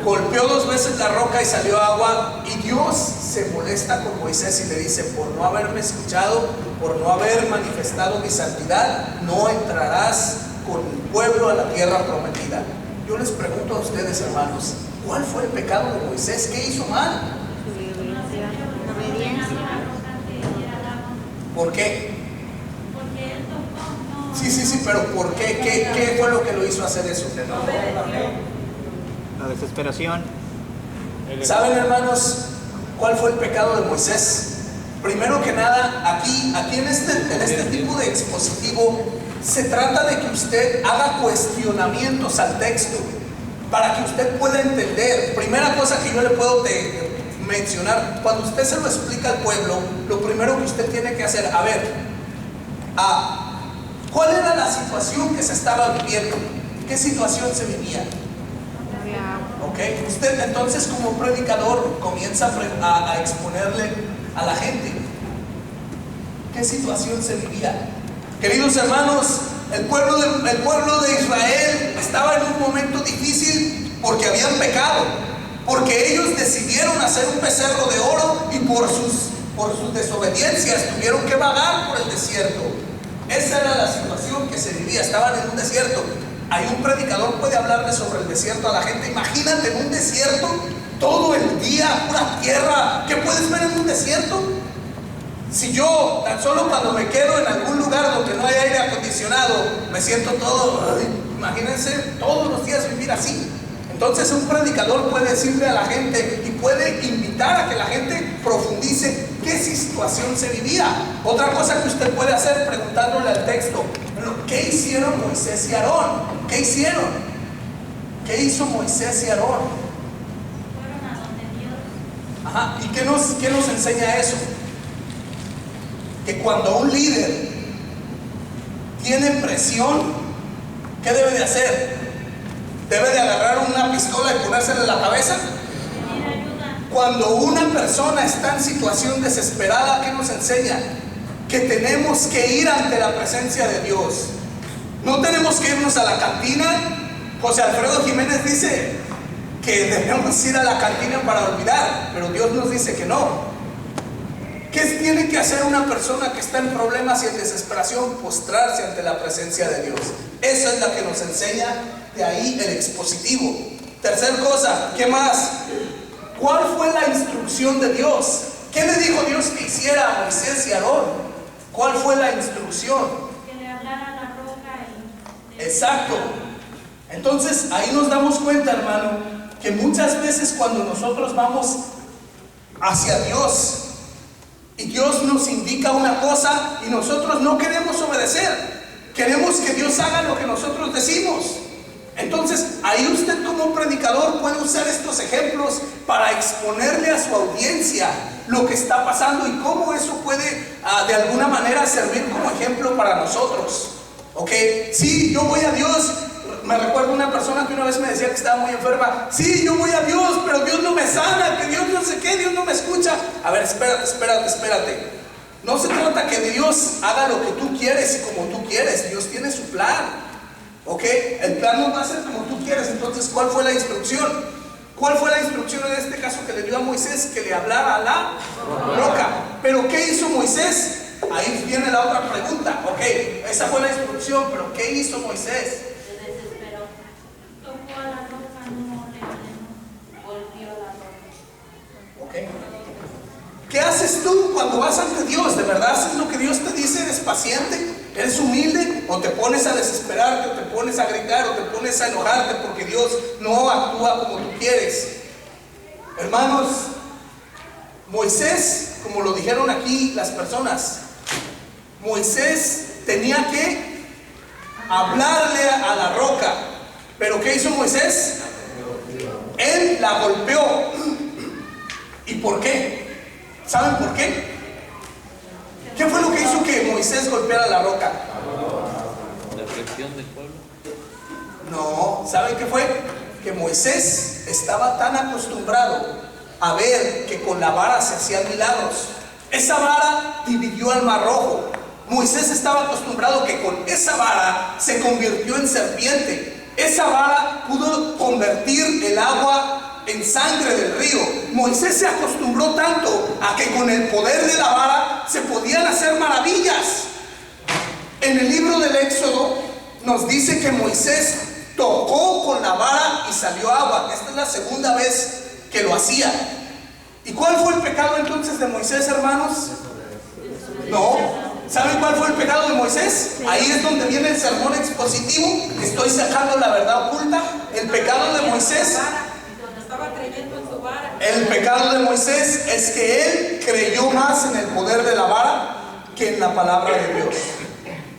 Golpeó 2 veces la roca y salió agua. Y Dios se molesta con Moisés y le dice: por no haberme escuchado, por no haber manifestado mi santidad, no entrarás con mi pueblo a la tierra prometida. Yo les pregunto a ustedes, hermanos, ¿cuál fue el pecado de Moisés? ¿Qué hizo mal? ¿Por qué? Sí, pero ¿por qué? ¿Qué fue lo que lo hizo hacer eso? La desesperación. ¿Saben, hermanos, cuál fue el pecado de Moisés? Primero que nada, aquí en este tipo de expositivo se trata de que usted haga cuestionamientos al texto para que usted pueda entender. Primera cosa que yo le puedo mencionar: cuando usted se lo explica al pueblo, lo primero que usted tiene que hacer, ¿cuál era la situación que se estaba viviendo? ¿Qué situación se vivía? Ok, usted entonces como predicador comienza a exponerle a la gente qué situación se vivía. Queridos hermanos, el pueblo de Israel estaba en un momento difícil porque habían pecado, porque ellos decidieron hacer un becerro de oro y por sus desobediencias tuvieron que vagar por el desierto. Esa era la situación que se vivía, estaban en un desierto. Hay un predicador puede hablarle sobre el desierto a la gente. Imagínate en un desierto todo el día, pura tierra. ¿Qué puedes ver en un desierto? Si yo tan solo cuando me quedo en algún lugar donde no hay aire acondicionado me siento todo, imagínense todos los días vivir así. Entonces un predicador puede decirle a la gente y puede invitar a que la gente profundice qué situación se vivía. Otra cosa que usted puede hacer preguntándole al texto: ¿qué hicieron Moisés y Aarón? ¿Qué hicieron? ¿Qué hizo Moisés y Aarón? Ajá. ¿Y qué nos enseña eso? Que cuando un líder tiene presión, ¿qué debe de hacer? ¿Debe de agarrar una pistola y ponérsela en la cabeza? Cuando una persona está en situación desesperada, ¿qué nos enseña? Que tenemos que ir ante la presencia de Dios. No tenemos que irnos a la cantina. José Alfredo Jiménez dice que debemos ir a la cantina para olvidar, pero Dios nos dice que no. ¿Qué tiene que hacer una persona que está en problemas y en desesperación? Postrarse ante la presencia de Dios. Eso es la que nos enseña de ahí el expositivo. Tercer cosa, ¿qué más? ¿Cuál fue la instrucción de Dios? ¿Qué le dijo Dios que hiciera a Moisés y a Aarón? ¿Cuál fue la instrucción? Que le hablara a la roca y... Exacto. Entonces ahí nos damos cuenta, hermano, que muchas veces cuando nosotros vamos hacia Dios y Dios nos indica una cosa y nosotros no queremos obedecer, queremos que Dios haga lo que nosotros decimos. Entonces ahí usted como predicador puede usar estos ejemplos para exponerle a su audiencia lo que está pasando y cómo eso puede de alguna manera servir como ejemplo para nosotros. ¿Ok? Sí, yo voy a Dios. Me recuerdo una persona que una vez me decía que estaba muy enferma. Sí, yo voy a Dios, pero Dios no me sana, que Dios no sé qué, Dios no me escucha. A ver, espérate. No se trata que Dios haga lo que tú quieres y como tú quieres. Dios tiene su plan. ¿Ok? El plan no va a ser como tú quieres. Entonces, ¿cuál fue la instrucción? ¿Cuál fue la instrucción en este caso que le dio a Moisés? Que le hablara a la roca. ¿Pero qué hizo Moisés? Ahí viene la otra pregunta. Ok, esa fue la instrucción, pero ¿qué hizo Moisés? Se desesperó. Tocó a la roca, no le ordenó. Volvió a la roca. Ok. ¿Qué haces tú cuando vas ante Dios? ¿De verdad haces lo que Dios te dice? ¿Eres paciente? ¿Eres humilde? ¿O te pones a desesperarte? ¿O te pones a gritar? ¿O te pones a enojarte porque Dios no actúa como tú quieres? Hermanos, Moisés, como lo dijeron aquí las personas, Moisés tenía que hablarle a la roca. ¿Pero qué hizo Moisés? Él la golpeó. ¿Y por qué? ¿Saben por qué? ¿Qué fue lo que hizo que Moisés golpeara la roca? La aflicción del pueblo. No, ¿saben qué fue? Que Moisés estaba tan acostumbrado a ver que con la vara se hacían milagros. Esa vara dividió al Mar Rojo. Moisés estaba acostumbrado que con esa vara se convirtió en serpiente. Esa vara pudo convertir el agua en sangre del río. Moisés se acostumbró tanto a que con el poder de la vara se podían hacer maravillas. En el libro del Éxodo nos dice que Moisés tocó con la vara y salió agua. Esta es la segunda vez que lo hacía. ¿Y cuál fue el pecado entonces de Moisés, hermanos? No. ¿Saben cuál fue el pecado de Moisés? Ahí es donde viene el sermón expositivo. Estoy sacando la verdad oculta. El pecado de Moisés, el pecado de Moisés es que él creyó más en el poder de la vara que en la palabra de Dios.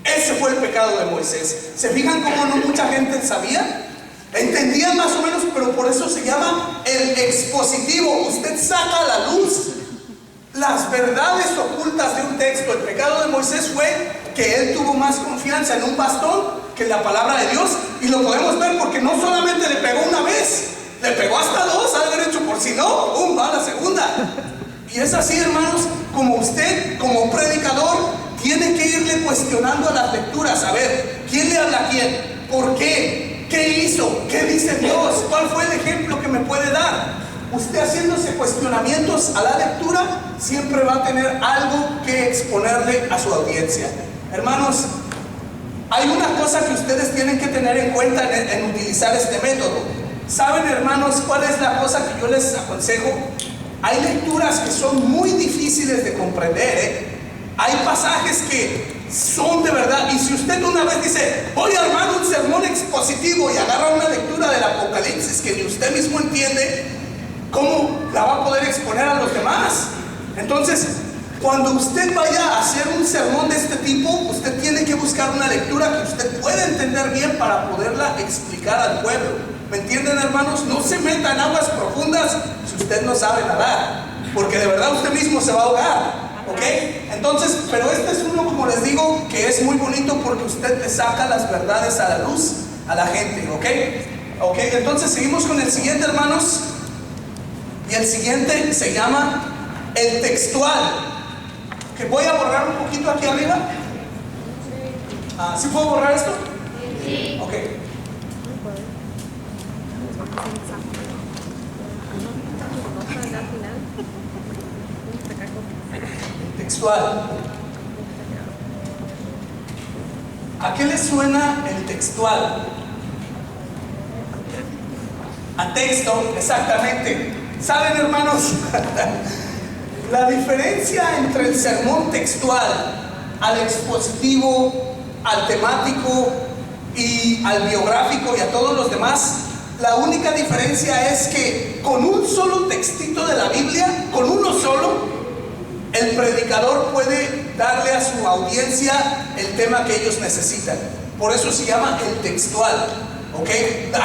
Ese fue el pecado de Moisés. ¿Se fijan cómo no mucha gente sabía? Entendían más o menos, pero por eso se llama el expositivo. Usted saca a la luz las verdades ocultas de un texto. El pecado de Moisés fue que él tuvo más confianza en un bastón que en la palabra de Dios. Y lo podemos ver porque no solamente le pegó una vez, le pegó hasta dos, al haber hecho, por si no, ¡pum!, va la segunda. Y es así, hermanos, como usted, como predicador, tiene que irle cuestionando a las lecturas. A ver, ¿quién le habla a quién? ¿Por qué? ¿Qué hizo? ¿Qué dice Dios? ¿Cuál fue el ejemplo que me puede dar? Usted haciéndose cuestionamientos a la lectura, siempre va a tener algo que exponerle a su audiencia. Hermanos, hay una cosa que ustedes tienen que tener en cuenta en utilizar este método. ¿Saben, hermanos, cuál es la cosa que yo les aconsejo? Hay lecturas que son muy difíciles de comprender, Hay pasajes que son de verdad. Y si usted una vez dice, voy a armar un sermón expositivo, y agarra una lectura del Apocalipsis que ni usted mismo entiende, ¿cómo la va a poder exponer a los demás? Entonces, cuando usted vaya a hacer un sermón de este tipo, usted tiene que buscar una lectura que usted pueda entender bien para poderla explicar al pueblo. ¿Me entienden, hermanos? No se meta en aguas profundas si usted no sabe nadar. porque de verdad usted mismo se va a ahogar, ¿ok? Entonces, pero este es uno, como les digo, que es muy bonito porque usted le saca las verdades a la luz a la gente, ¿ok? Ok, entonces seguimos con el siguiente, hermanos. Y el siguiente se llama el textual. Que voy a borrar un poquito aquí arriba. ¿Sí puedo borrar esto? Sí. Ok. Textual. ¿A qué le suena el textual? A texto, exactamente. ¿Saben, hermanos? La diferencia entre el sermón textual al expositivo, al temático y al biográfico y a todos los demás, la única diferencia es que con un solo textito de la Biblia, con uno solo, el predicador puede darle a su audiencia el tema que ellos necesitan. Por eso se llama el textual. ¿Ok?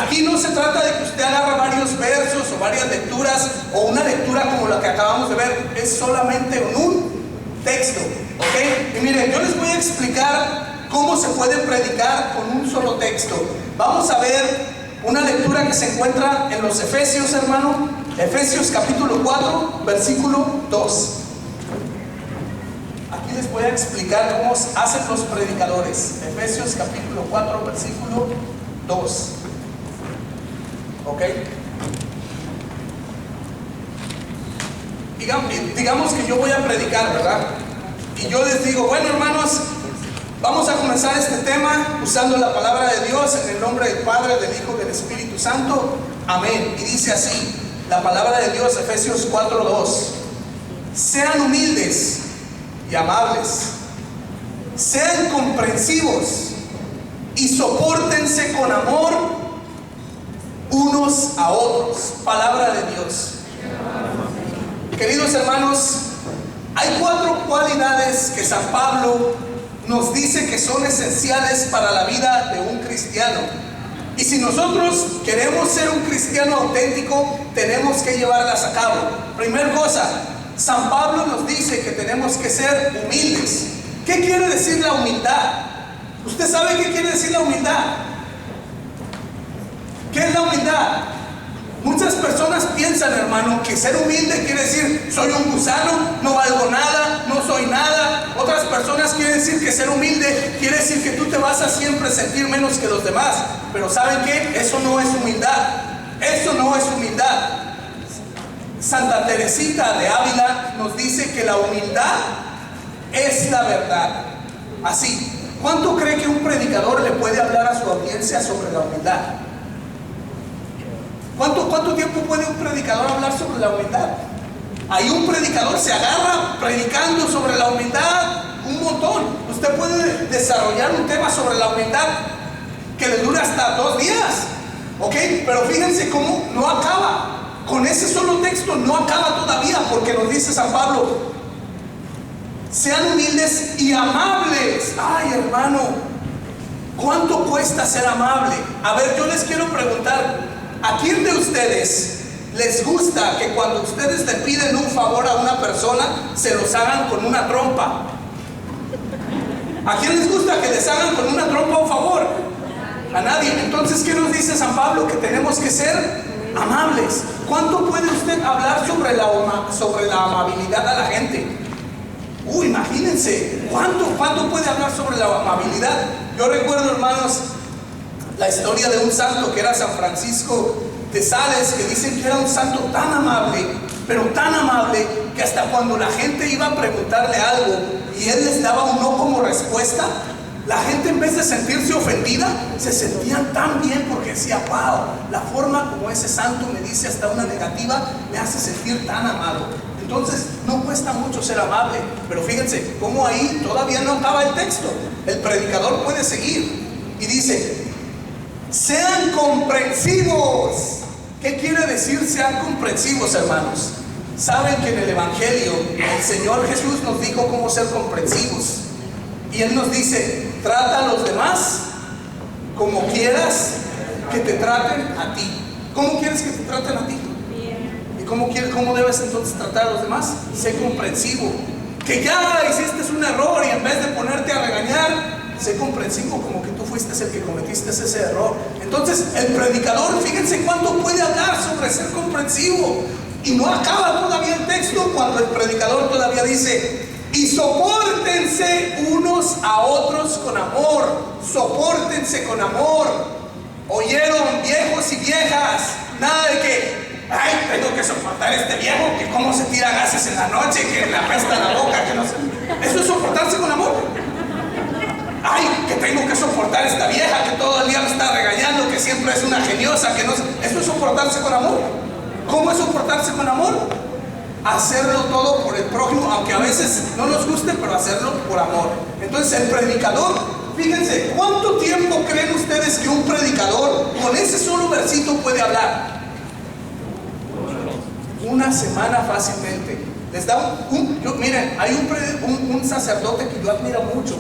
Aquí no se trata de que usted agarra varios versos o varias lecturas o una lectura como la que acabamos de ver. Es solamente un texto. ¿Ok? Y miren, yo les voy a explicar cómo se puede predicar con un solo texto. Vamos a ver una lectura que se encuentra en los Efesios, hermano. Efesios capítulo 4, versículo 2. Aquí les voy a explicar cómo hacen los predicadores. Efesios capítulo 4, versículo 2. ¿Ok? Digamos que yo voy a predicar, ¿verdad? Y yo les digo, bueno, hermanos, vamos a comenzar este tema usando la palabra de Dios en el nombre del Padre, del Hijo y del Espíritu Santo. Amén. Y dice así, la palabra de Dios, Efesios 4:2. Sean humildes y amables. Sean comprensivos y sopórtense con amor unos a otros. Palabra de Dios. Queridos hermanos, hay 4 cualidades que San Pablo nos dice que son esenciales para la vida de un cristiano. Y si nosotros queremos ser un cristiano auténtico, tenemos que llevarlas a cabo. Primera cosa, San Pablo nos dice que tenemos que ser humildes. ¿Qué quiere decir la humildad? ¿Usted sabe qué quiere decir la humildad? ¿Qué es la humildad? Muchas personas piensan, hermano, que ser humilde quiere decir soy un gusano, no valgo nada, no soy nada. Otras personas quieren decir que ser humilde quiere decir que tú te vas a siempre sentir menos que los demás. Pero ¿saben qué? Eso no es humildad. Eso no es humildad. Santa Teresita de Ávila nos dice que la humildad es la verdad. Así. ¿Cuánto cree que un predicador le puede hablar a su audiencia sobre la humildad? ¿Cuánto tiempo puede un predicador hablar sobre la humildad? Ahí un predicador se agarra predicando sobre la humildad un montón. Usted puede desarrollar un tema sobre la humildad que le dura hasta 2 días. ¿Ok? Pero fíjense cómo no acaba. Con ese solo texto no acaba todavía, porque nos dice San Pablo: sean humildes y amables. Ay, hermano, ¿cuánto cuesta ser amable? A ver, yo les quiero preguntar, ¿a quién de ustedes les gusta que cuando ustedes le piden un favor a una persona, se los hagan con una trompa? ¿A quién les gusta que les hagan con una trompa un favor? A nadie. Entonces, ¿qué nos dice San Pablo? Que tenemos que ser amables. ¿Cuánto puede usted hablar sobre la amabilidad a la gente? Imagínense, ¿cuánto puede hablar sobre la amabilidad? Yo recuerdo, hermanos, la historia de un santo que era San Francisco de Sales, que dicen que era un santo tan amable, pero tan amable, que hasta cuando la gente iba a preguntarle algo y él les daba un no como respuesta, la gente, en vez de sentirse ofendida, se sentían tan bien, porque decía: wow, la forma como ese santo me dice hasta una negativa me hace sentir tan amado. Entonces no cuesta mucho ser amable. Pero fíjense cómo ahí todavía no acaba el texto. El predicador puede seguir y dice: sean comprensivos. ¿Qué quiere decir sean comprensivos, hermanos? Saben que en el Evangelio el Señor Jesús nos dijo cómo ser comprensivos. Y Él nos dice: trata a los demás como quieras que te traten a ti. ¿Cómo quieres que te traten a ti? Bien. ¿Y cómo debes entonces tratar a los demás? Sé comprensivo. Que ya hiciste un error y en vez de ponerte a regañar, sé comprensivo, como que tú fuiste el que cometiste ese error. Entonces el predicador, fíjense cuánto puede hablar sobre ser comprensivo. Y no acaba todavía el texto cuando el predicador todavía dice: y sopórtense unos a otros con amor. Sopórtense con amor. ¿Oyeron, viejos y viejas? Nada de que, ay, tengo que soportar a este viejo que cómo se tira gases en la noche, que le apesta la boca, que no sé. ¿Eso es soportarse con amor? Ay, que tengo que soportar a esta vieja que todo el día me está regañando, que siempre es una geniosa, que no sé. ¿Eso es soportarse con amor? ¿Cómo es soportarse con amor? Hacerlo todo por el prójimo, aunque a veces no nos guste, pero hacerlo por amor. Entonces el predicador, fíjense, ¿cuánto tiempo creen ustedes que un predicador con ese solo versito puede hablar? Una semana fácilmente. Les da miren, hay un sacerdote que yo admiro mucho,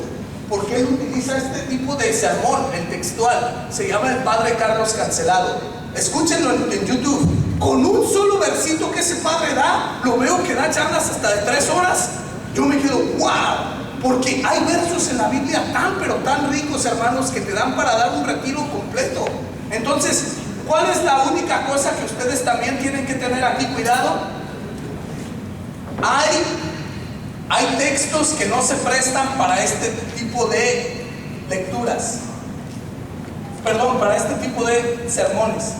porque él utiliza este tipo de sermón, el textual. Se llama el Padre Carlos Cancelado. Escúchenlo en YouTube. Con un solo versito que ese padre da, lo veo que da charlas hasta de 3 horas. Yo me quedo, wow, porque hay versos en la Biblia tan pero tan ricos, hermanos, que te dan para dar un retiro completo. Entonces, ¿cuál es la única cosa que ustedes también tienen que tener aquí cuidado? Hay textos que no se prestan para este tipo de lecturas. Perdón, para este tipo de sermones.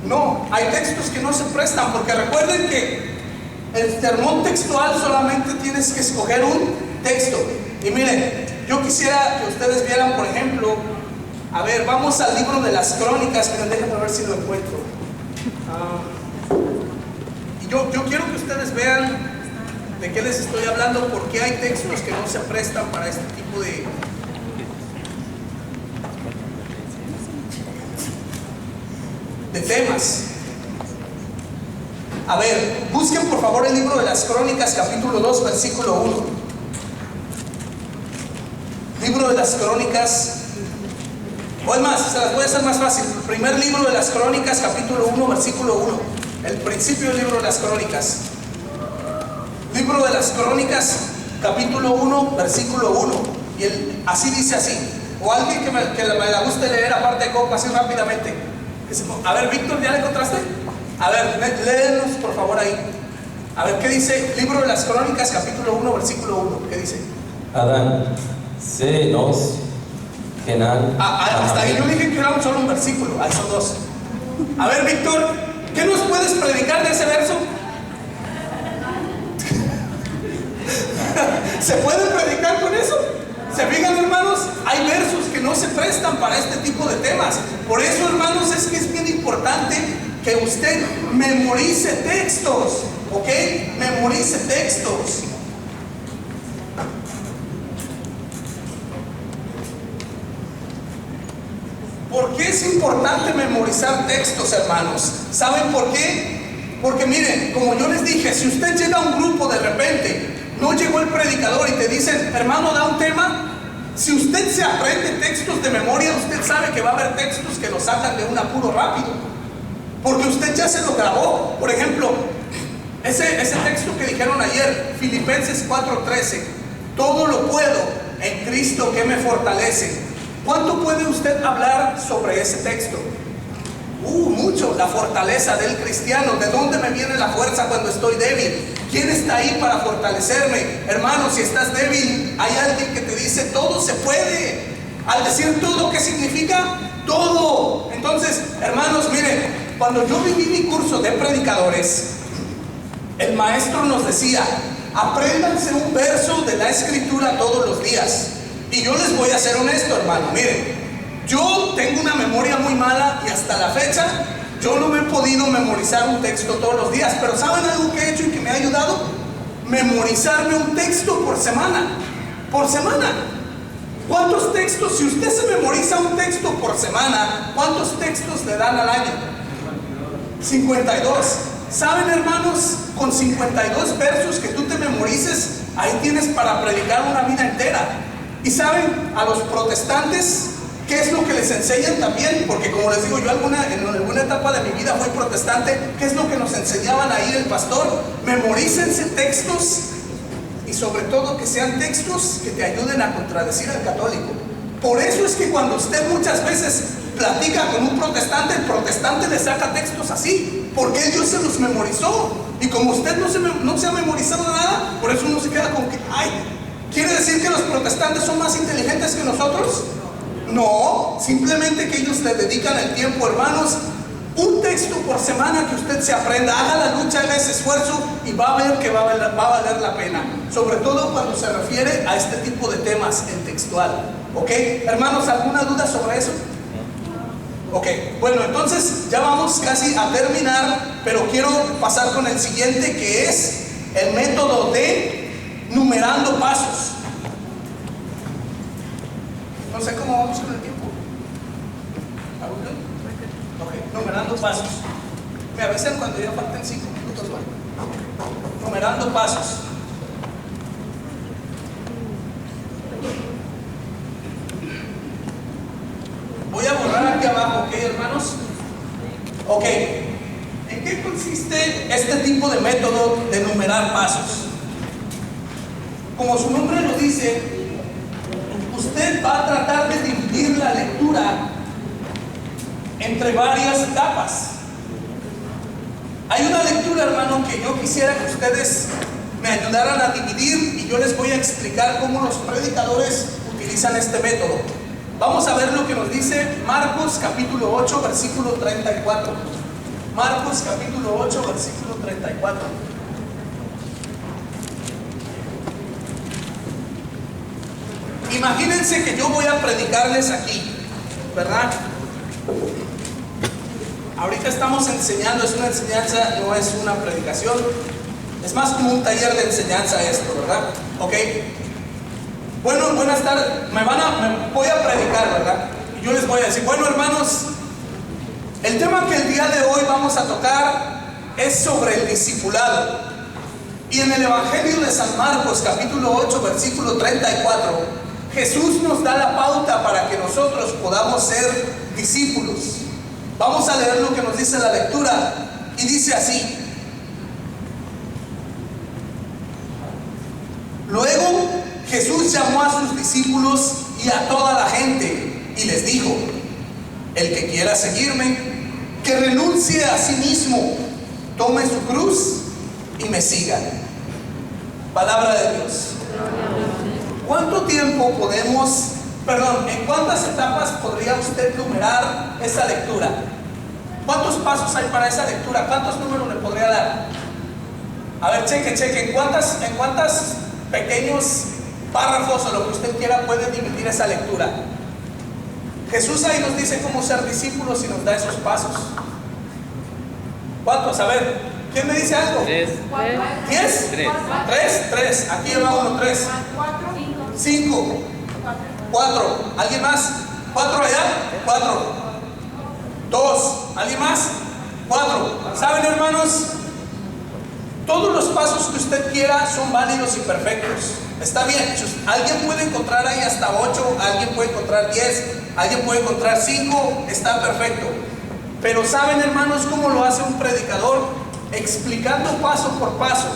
No, hay textos que no se prestan, porque recuerden que el sermón textual solamente tienes que escoger un texto. Y miren, yo quisiera que ustedes vieran, por ejemplo, a ver, vamos al libro de las Crónicas, pero déjenme ver si lo encuentro. Y yo quiero que ustedes vean de qué les estoy hablando, porque hay textos que no se prestan para este tipo de temas. A ver, busquen por favor el libro de las Crónicas, capítulo 2, versículo 1. Libro de las Crónicas, o es más, se las voy a hacer más fácil. Primer libro de las Crónicas, capítulo 1, versículo 1. El principio del libro de las Crónicas. Libro de las Crónicas, capítulo 1, versículo 1. Y así dice así. O alguien que me la guste leer aparte de copa, así rápidamente. A ver, Víctor, ¿ya la encontraste? A ver, léenos por favor ahí. A ver, ¿qué dice? Libro de las Crónicas, capítulo 1, versículo 1. ¿Qué dice? Adán, Senos, Genal. Hasta ahí yo dije que era un solo un versículo. Ahí son 2. A ver, Víctor, ¿qué nos puedes predicar de ese verso? ¿Se puede predicar con eso? ¿Se fijan, hermanos? Hay versos que no se prestan para este tipo de temas. Por eso, hermanos, es que es bien importante que usted memorice textos, ¿ok? Memorice textos. ¿Por qué es importante memorizar textos, hermanos? ¿Saben por qué? Porque miren, como yo les dije, si usted llega a un grupo de repente, no llegó el predicador y te dicen, hermano, da un tema. Si usted se aprende textos de memoria, usted sabe que va a haber textos que lo sacan de un apuro rápido, porque usted ya se lo grabó. Por ejemplo, ese texto que dijeron ayer, Filipenses 4:13, todo lo puedo en Cristo que me fortalece. ¿Cuánto puede usted hablar sobre ese texto? Mucho. La fortaleza del cristiano. ¿De dónde me viene la fuerza cuando estoy débil? ¿Quién está ahí para fortalecerme? Hermano, si estás débil, hay alguien que te dice todo se puede. Al decir todo, ¿qué significa? Todo. Entonces, hermanos, miren, cuando yo viví mi curso de predicadores, el maestro nos decía, apréndanse un verso de la escritura todos los días. Y yo les voy a ser honesto, hermano, miren, yo tengo una memoria muy mala y hasta la fecha yo no me he podido memorizar un texto todos los días. Pero ¿saben algo que he hecho y que me ha ayudado? Memorizarme un texto por semana. Por semana. ¿Cuántos textos? Si usted se memoriza un texto por semana, ¿cuántos textos le dan al año? 52. ¿Saben, hermanos? Con 52 versos que tú te memorices, ahí tienes para predicar una vida entera. Y saben, a los protestantes, ¿Qué es lo que les enseñan también? Porque como les digo, yo en alguna etapa de mi vida fui protestante. ¿Qué es lo que nos enseñaban ahí el pastor? Memorícense textos y sobre todo que sean textos que te ayuden a contradecir al católico. Por eso es que cuando usted muchas veces platica con un protestante, el protestante le saca textos así, porque él ya se los memorizó. Y como usted no se ha memorizado nada, por eso uno se queda con que, ay, ¿quiere decir que los protestantes son más inteligentes que nosotros? No, simplemente que ellos le dedican el tiempo, hermanos. Un texto por semana que usted se aprenda, haga la lucha, haga ese esfuerzo y va a ver que va a valer la pena. Sobre todo cuando se refiere a este tipo de temas en textual. ¿Ok? Hermanos, ¿alguna duda sobre eso? Ok, bueno, entonces ya vamos casi a terminar, pero quiero pasar con el siguiente, que es el método de numerando pasos. No sé cómo vamos con el tiempo. Ok, numerando pasos. Me avisan cuando ya falten 5 minutos. ¿No? Numerando pasos. Voy a borrar aquí abajo, ¿ok, hermanos? Ok. ¿En qué consiste este tipo de método de numerar pasos? Como su nombre lo dice, usted va a tratar de dividir la lectura entre varias etapas. Hay una lectura, hermano, que yo quisiera que ustedes me ayudaran a dividir y yo les voy a explicar cómo los predicadores utilizan este método. Vamos a ver lo que nos dice Marcos capítulo 8, versículo 34. Marcos capítulo 8, versículo 34. Imagínense que yo voy a predicarles aquí, ¿verdad? Ahorita estamos enseñando, es una enseñanza, no es una predicación. Es más como un taller de enseñanza esto, ¿verdad? Ok. Bueno, buenas tardes. Voy a predicar, ¿verdad? Y yo les voy a decir, bueno, hermanos, el tema que el día de hoy vamos a tocar es sobre el discipulado. Y en el Evangelio de San Marcos, capítulo 8, versículo 34, Jesús nos da la pauta para que nosotros podamos ser discípulos. Vamos a leer lo que nos dice la lectura. Y dice así: luego Jesús llamó a sus discípulos y a toda la gente y les dijo: el que quiera seguirme, que renuncie a sí mismo, tome su cruz y me siga. Palabra de Dios. ¿Cuánto tiempo en cuántas etapas podría usted numerar esa lectura? ¿Cuántos pasos hay para esa lectura? ¿Cuántos números le podría dar? A ver, cheque. ¿En cuántas pequeños párrafos o lo que usted quiera puede dividir esa lectura? Jesús ahí nos dice cómo ser discípulos y nos da esos pasos. ¿Cuántos? A ver, ¿quién me dice algo? 3. ¿10? 3. Aquí va uno, 3. 5. 4. ¿Alguien más? 4 allá. 4. 2. ¿Alguien más? 4. ¿Saben, hermanos? Todos los pasos que usted quiera son válidos y perfectos. Está bien. Alguien puede encontrar ahí hasta 8, alguien puede encontrar 10, alguien puede encontrar 5. Está perfecto. Pero ¿saben, hermanos, cómo lo hace un predicador? Explicando paso por paso.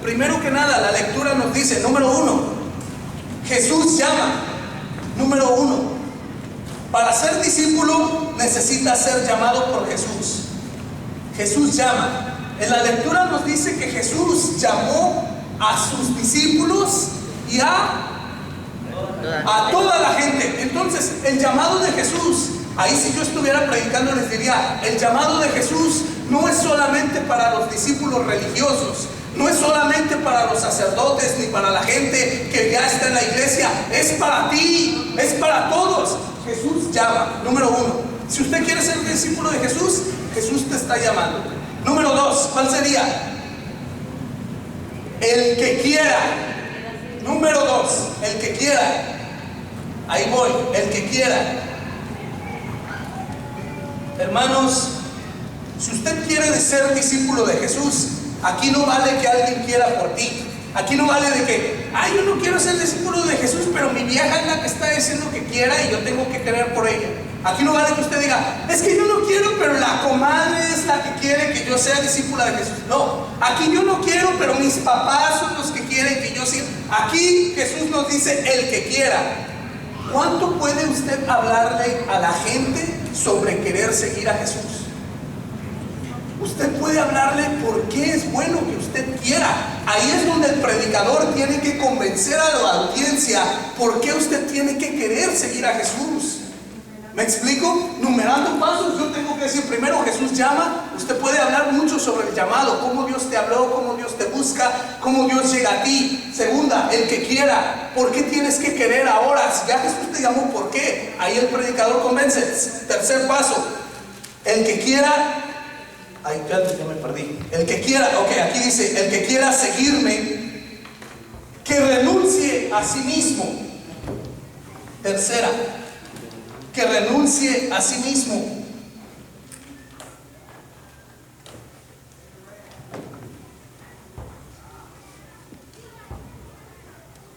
Primero que nada, la lectura nos dice, número 1, Jesús llama. Número 1, para ser discípulo necesita ser llamado por Jesús. Jesús llama. En la lectura nos dice que Jesús llamó a sus discípulos y a toda la gente. Entonces, el llamado de Jesús, ahí si yo estuviera predicando les diría, el llamado de Jesús no es solamente para los discípulos religiosos, no es solamente para los sacerdotes ni para la gente que ya está en la iglesia, es para ti, es para todos. Jesús llama. Número 1, si usted quiere ser un discípulo de Jesús, Jesús te está llamando. Número 2, ¿cuál sería? El que quiera. Número 2, el que quiera. Ahí voy, el que quiera. Hermanos, si usted quiere ser discípulo de Jesús, aquí no vale que alguien quiera por ti. Aquí no vale de que, yo no quiero ser discípulo de Jesús, pero mi vieja es la que está diciendo que quiere. quiera y yo tengo que querer por ella. Aquí no vale que usted diga, es que yo no quiero, pero la comadre es la que quiere que yo sea discípula de Jesús. No, aquí yo no quiero, pero mis papás son los que quieren que yo sea. Aquí Jesús nos dice, el que quiera. ¿Cuánto puede usted hablarle a la gente sobre querer seguir a Jesús? Usted puede hablarle por qué es bueno que usted quiera. Ahí es donde el predicador tiene que convencer a la audiencia por qué usted tiene que querer seguir a Jesús. ¿Me explico? Numerando pasos, yo tengo que decir, primero Jesús llama. Usted puede hablar mucho sobre el llamado, cómo Dios te habló, cómo Dios te busca, cómo Dios llega a ti. Segunda, el que quiera. ¿Por qué tienes que querer ahora? Si ya Jesús te llamó, ¿por qué? Ahí el predicador convence. Tercer paso, el que quiera. Ay, ya me perdí. El que quiera, ok, aquí dice, el que quiera seguirme, que renuncie a sí mismo. Tercera, que renuncie a sí mismo.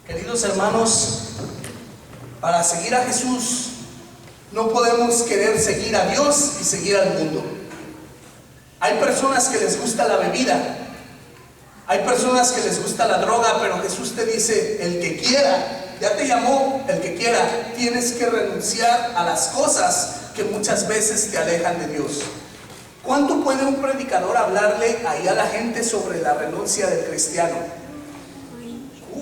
Queridos hermanos, para seguir a Jesús no podemos querer seguir a Dios y seguir al mundo. Hay personas que les gusta la bebida, hay personas que les gusta la droga, pero Jesús te dice, el que quiera, ya te llamó, el que quiera, tienes que renunciar a las cosas que muchas veces te alejan de Dios. ¿Cuánto puede un predicador hablarle ahí a la gente sobre la renuncia del cristiano?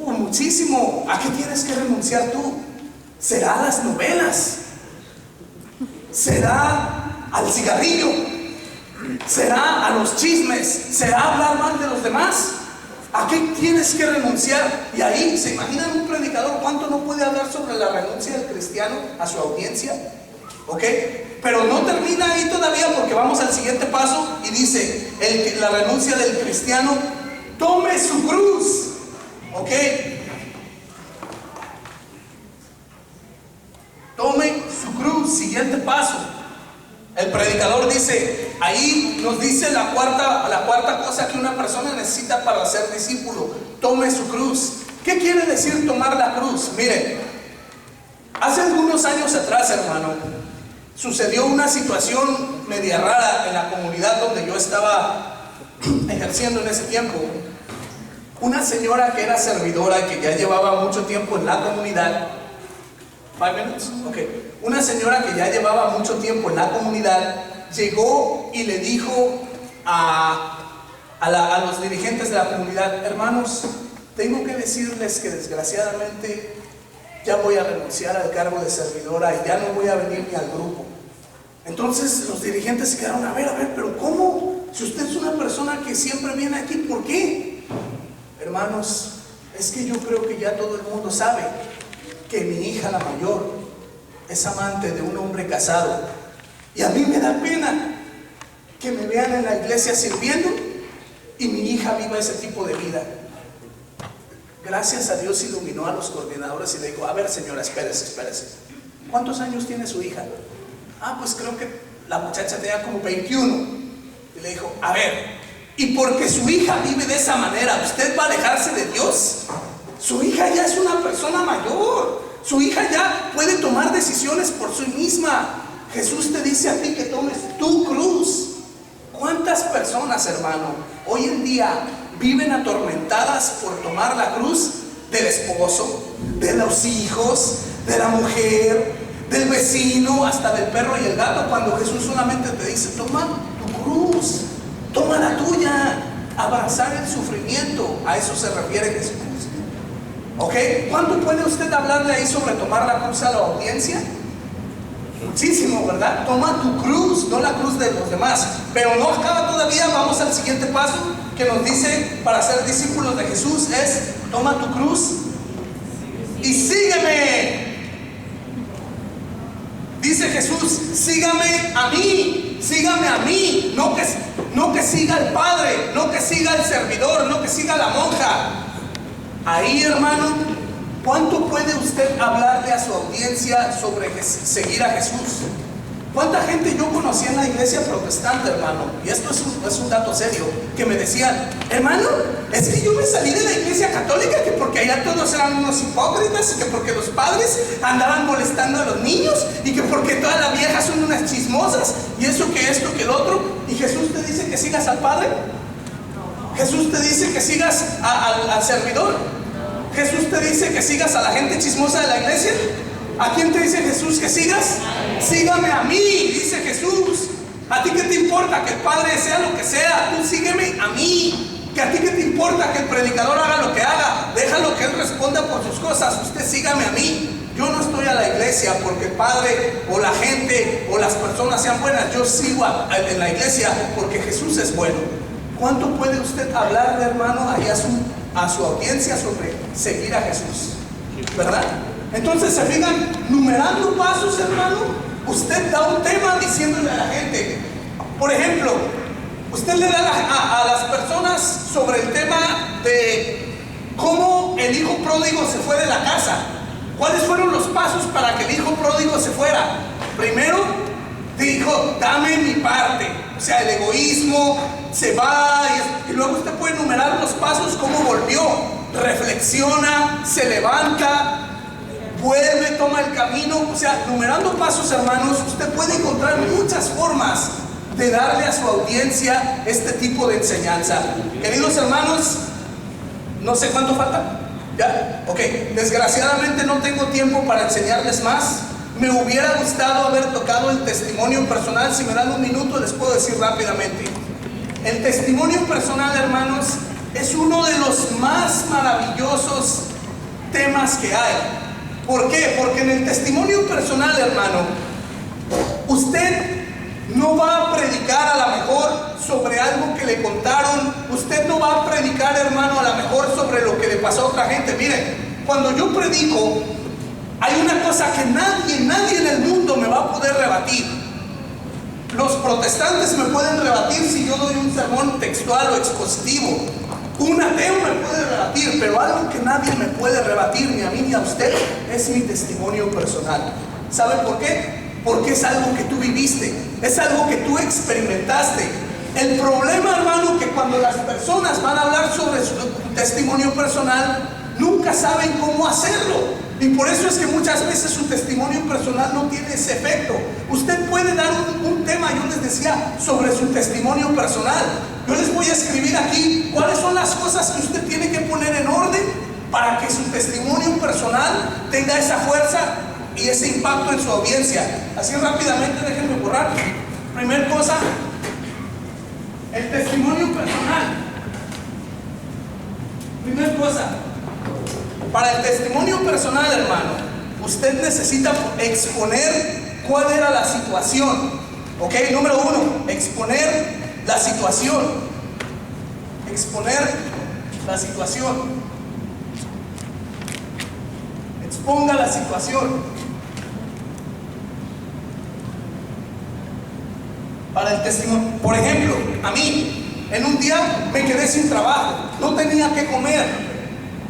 Muchísimo. ¿A qué tienes que renunciar tú? ¿Será a las novelas? ¿Será al cigarrillo? ¿Será a los chismes? ¿Será hablar mal de los demás? ¿A qué tienes que renunciar? Y ahí, ¿se imaginan un predicador cuánto no puede hablar sobre la renuncia del cristiano a su audiencia? ¿Ok? Pero no termina ahí todavía, porque vamos al siguiente paso y dice, la renuncia del cristiano, tome su cruz. ¿Ok? Tome su cruz. Siguiente paso. El predicador dice, ahí nos dice la cuarta cosa que una persona necesita para ser discípulo. Tome su cruz. ¿Qué quiere decir tomar la cruz? Miren, hace algunos años atrás, hermano, sucedió una situación media rara en la comunidad donde yo estaba ejerciendo en ese tiempo. Una señora que era servidora, que ya llevaba mucho tiempo en la comunidad. 5 minutes? Ok. Una señora que ya llevaba mucho tiempo en la comunidad llegó y le dijo a los dirigentes de la comunidad, hermanos, tengo que decirles que desgraciadamente ya voy a renunciar al cargo de servidora y ya no voy a venir ni al grupo. Entonces los dirigentes se quedaron, a ver, pero ¿cómo? Si usted es una persona que siempre viene aquí, ¿por qué? Hermanos, es que yo creo que ya todo el mundo sabe que mi hija, la mayor, es amante de un hombre casado. Y a mí me da pena que me vean en la iglesia sirviendo y mi hija viva ese tipo de vida. Gracias a Dios iluminó a los coordinadores y le dijo, a ver señora, espérese. ¿Cuántos años tiene su hija? Pues creo que la muchacha tenía como 21. Y le dijo, a ver, y porque su hija vive de esa manera, ¿usted va a alejarse de Dios? Su hija ya es una persona mayor. Su hija ya puede tomar decisiones por sí misma. Jesús te dice a ti que tomes tu cruz. ¿Cuántas personas, hermano, hoy en día viven atormentadas por tomar la cruz del esposo, de los hijos, de la mujer, del vecino, hasta del perro y el gato, cuando Jesús solamente te dice, toma tu cruz, toma la tuya? Abrazar el sufrimiento, a eso se refiere Jesús. ¿Ok? ¿Cuánto puede usted hablarle ahí sobre tomar la cruz a la audiencia? Muchísimo, ¿verdad? Toma tu cruz, no la cruz de los demás. Pero no acaba todavía, vamos al siguiente paso que nos dice para ser discípulos de Jesús es, toma tu cruz y sígueme. Dice Jesús, sígame a mí, no que siga al Padre, no que siga al servidor, no que siga a la monja. Ahí, hermano, ¿cuánto puede usted hablarle a su audiencia sobre seguir a Jesús? ¿Cuánta gente yo conocí en la iglesia protestante, hermano? Y esto es un dato serio, que me decían, hermano, es que yo me salí de la iglesia católica, que porque allá todos eran unos hipócritas, y que porque los padres andaban molestando a los niños, y que porque todas las viejas son unas chismosas, y eso que esto que el otro. ¿Y Jesús te dice que sigas al Padre? ¿Jesús te dice que sigas al servidor? ¿Jesús te dice que sigas a la gente chismosa de la iglesia? ¿A quién te dice Jesús que sigas? Sígame a mí, dice Jesús. ¿A ti qué te importa que el Padre sea lo que sea? Tú sígueme a mí. ¿Que a ti qué te importa que el predicador haga lo que haga? Déjalo que él responda por sus cosas. Usted sígame a mí. Yo no estoy a la iglesia porque el Padre o la gente o las personas sean buenas. Yo sigo en la iglesia porque Jesús es bueno. ¿Cuánto puede usted hablarle, hermano, allá a su audiencia sobre seguir a Jesús? ¿Verdad? Entonces, se fijan, numerando pasos, hermano, usted da un tema diciéndole a la gente. Por ejemplo, usted le da a las personas sobre el tema de cómo el hijo pródigo se fue de la casa. ¿Cuáles fueron los pasos para que el hijo pródigo se fuera? Primero, dijo, dame mi parte. O sea, el egoísmo se va y luego usted puede enumerar los pasos, cómo volvió. Reflexiona, se levanta, vuelve, toma el camino. O sea, numerando pasos, hermanos, usted puede encontrar muchas formas de darle a su audiencia este tipo de enseñanza. Queridos hermanos, no sé cuánto falta. ¿Ya? Ok, desgraciadamente no tengo tiempo para enseñarles más. Me hubiera gustado haber tocado el testimonio personal. Si me dan un minuto les puedo decir rápidamente. El testimonio personal, hermanos, es uno de los más maravillosos temas que hay. ¿Por qué? Porque en el testimonio personal, hermano, usted no va a predicar a lo mejor sobre algo que le contaron. Usted no va a predicar, hermano, a lo mejor sobre lo que le pasó a otra gente. Miren, cuando yo predico, hay una cosa que nadie en el mundo me va a poder rebatir. Los protestantes me pueden rebatir si yo doy un sermón textual o expositivo. Un ateo me puede rebatir, pero algo que nadie me puede rebatir, ni a mí ni a usted, es mi testimonio personal. ¿Sabe por qué? Porque es algo que tú viviste, es algo que tú experimentaste. El problema, hermano, que cuando las personas van a hablar sobre su testimonio personal, nunca saben cómo hacerlo. Y por eso es que muchas veces su testimonio personal no tiene ese efecto. Usted puede dar un tema, yo les decía, sobre su testimonio personal. Yo les voy a escribir aquí cuáles son las cosas que usted tiene que poner en orden para que su testimonio personal tenga esa fuerza y ese impacto en su audiencia. Así rápidamente, déjenme borrar. Primer cosa, el testimonio personal. Primer cosa, para el testimonio personal, hermano, usted necesita exponer cuál era la situación. Ok, número uno, exponer la situación. Exponer la situación. Exponga la situación. Para el testimonio. Por ejemplo, a mí, en un día me quedé sin trabajo. No tenía que comer.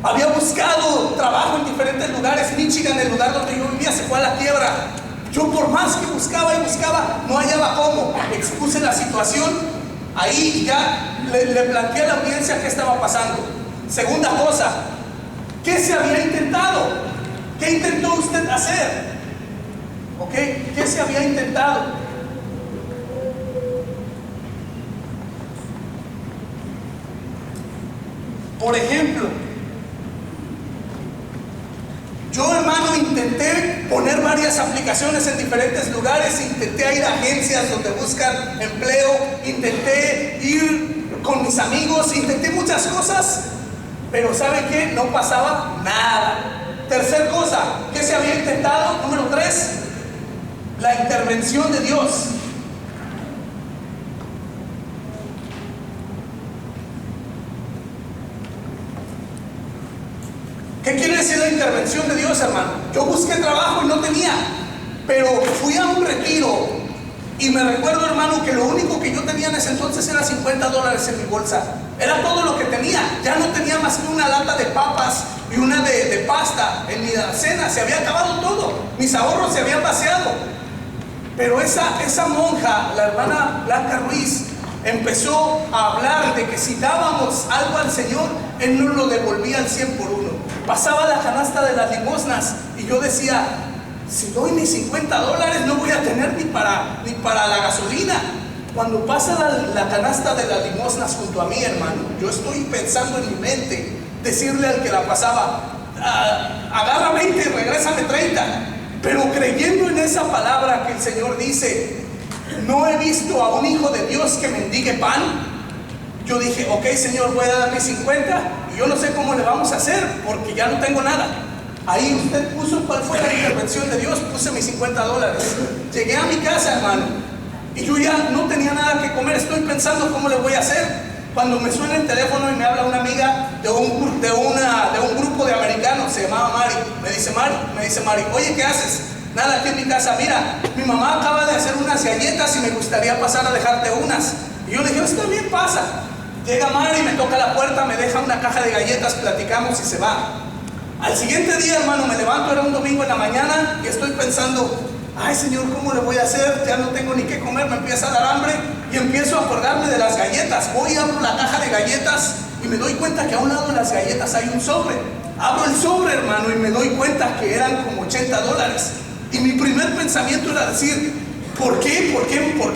Había buscado trabajo en diferentes lugares. Michigan, el lugar donde yo vivía, se fue a la quiebra. Yo por más que buscaba y buscaba, no hallaba cómo. Expuse la situación ahí y ya le planteé a la audiencia qué estaba pasando. Segunda cosa, ¿qué se había intentado? ¿Qué intentó usted hacer? ¿Ok? ¿Qué se había intentado? Por ejemplo, yo, hermano, intenté poner varias aplicaciones en diferentes lugares, intenté ir a agencias donde buscan empleo, intenté ir con mis amigos, intenté muchas cosas, pero ¿saben qué? No pasaba nada. Tercer cosa, ¿qué se había intentado? Número 3, la intervención de Dios. ¿Qué quiere decir la intervención de Dios, hermano? Yo busqué trabajo y no tenía, pero fui a un retiro y me recuerdo, hermano, que lo único que yo tenía en ese entonces era $50 en mi bolsa. Era todo lo que tenía. Ya no tenía más que una lata de papas y una de pasta en mi cena. Se había acabado todo. Mis ahorros se habían vaciado. Pero esa monja, la hermana Blanca Ruiz, empezó a hablar de que si dábamos algo al Señor, Él nos lo devolvía al 100 por 1. Pasaba la canasta de las limosnas y yo decía, si doy mis $50 no voy a tener ni para la gasolina. Cuando pasa la canasta de las limosnas junto a mí, hermano, yo estoy pensando en mi mente decirle al que la pasaba, agarra 20 y regrésame 30. Pero creyendo en esa palabra que el Señor dice, no he visto a un hijo de Dios que mendigue pan. Yo dije, ok, Señor, voy a dar mis 50 y yo no sé cómo le vamos a hacer porque ya no tengo nada. Ahí usted puso cuál fue la intervención de Dios, puse mis $50. Llegué a mi casa, hermano, y yo ya no tenía nada que comer. Estoy pensando cómo le voy a hacer, cuando me suena el teléfono y me habla una amiga de un grupo de americanos, se llamaba Mari. Me dice Mari, oye, ¿qué haces? Nada, aquí en mi casa. Mira, mi mamá acaba de hacer unas galletas y me gustaría pasar a dejarte unas. Y yo le dije, está bien, pasa. Llega Mari, me toca la puerta, me deja una caja de galletas, platicamos y se va. Al siguiente día, hermano, me levanto, era un domingo en la mañana, y estoy pensando, ay, Señor, ¿cómo le voy a hacer? Ya no tengo ni qué comer, me empieza a dar hambre y empiezo a acordarme de las galletas. Voy y abro la caja de galletas y me doy cuenta que a un lado de las galletas hay un sobre. Abro el sobre, hermano, y me doy cuenta que eran como $80. Y mi primer pensamiento era decir, ¿por qué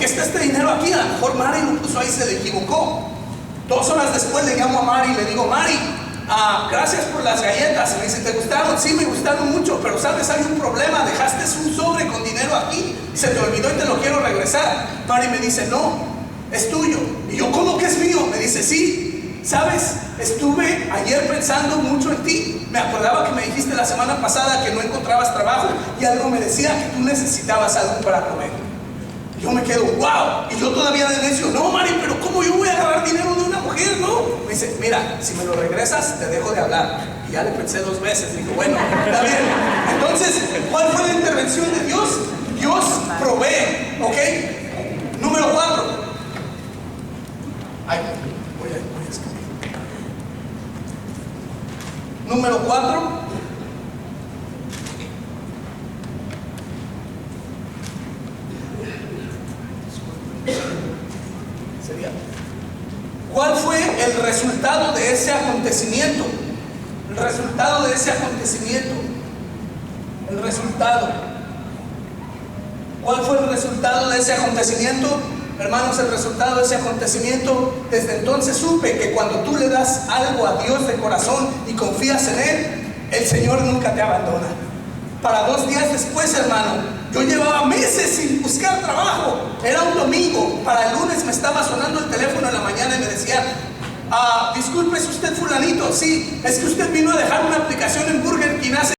está este dinero aquí? A lo mejor Mari lo puso ahí, se le equivocó. 2 horas después le llamo a Mari y le digo, Mari, gracias por las galletas. Y me dice, ¿te gustaron? Sí, me gustaron mucho, pero sabes, hay un problema, dejaste un sobre con dinero aquí, se te olvidó y te lo quiero regresar. Mari me dice, no, es tuyo. Y yo, ¿cómo que es mío? Me dice, sí, sabes, estuve ayer pensando mucho en ti. Me acordaba que me dijiste la semana pasada que no encontrabas trabajo y algo me decía que tú necesitabas algo para comer. Yo me quedo, wow, y yo todavía de necio, no, Mari, pero ¿cómo yo voy a agarrar dinero de una mujer, no? Me dice, mira, si me lo regresas, te dejo de hablar. Y ya le pensé 2 veces, digo, bueno, está bien. Entonces, ¿cuál fue la intervención de Dios? Dios provee, ¿ok? Número 4. Ay, voy a escribir. Número 4. ¿Cuál fue el resultado de ese acontecimiento? El resultado de ese acontecimiento. El resultado. ¿Cuál fue el resultado de ese acontecimiento? Hermanos, el resultado de ese acontecimiento, desde entonces supe que cuando tú le das algo a Dios de corazón y confías en Él, el Señor nunca te abandona. Para 2 días después, hermano, yo llevaba meses sin buscar trabajo. Era un domingo. Para el lunes me estaba sonando el teléfono en la mañana y me decía, disculpe, ¿es usted fulanito? Sí, es que usted vino a dejar una aplicación en Burger King hace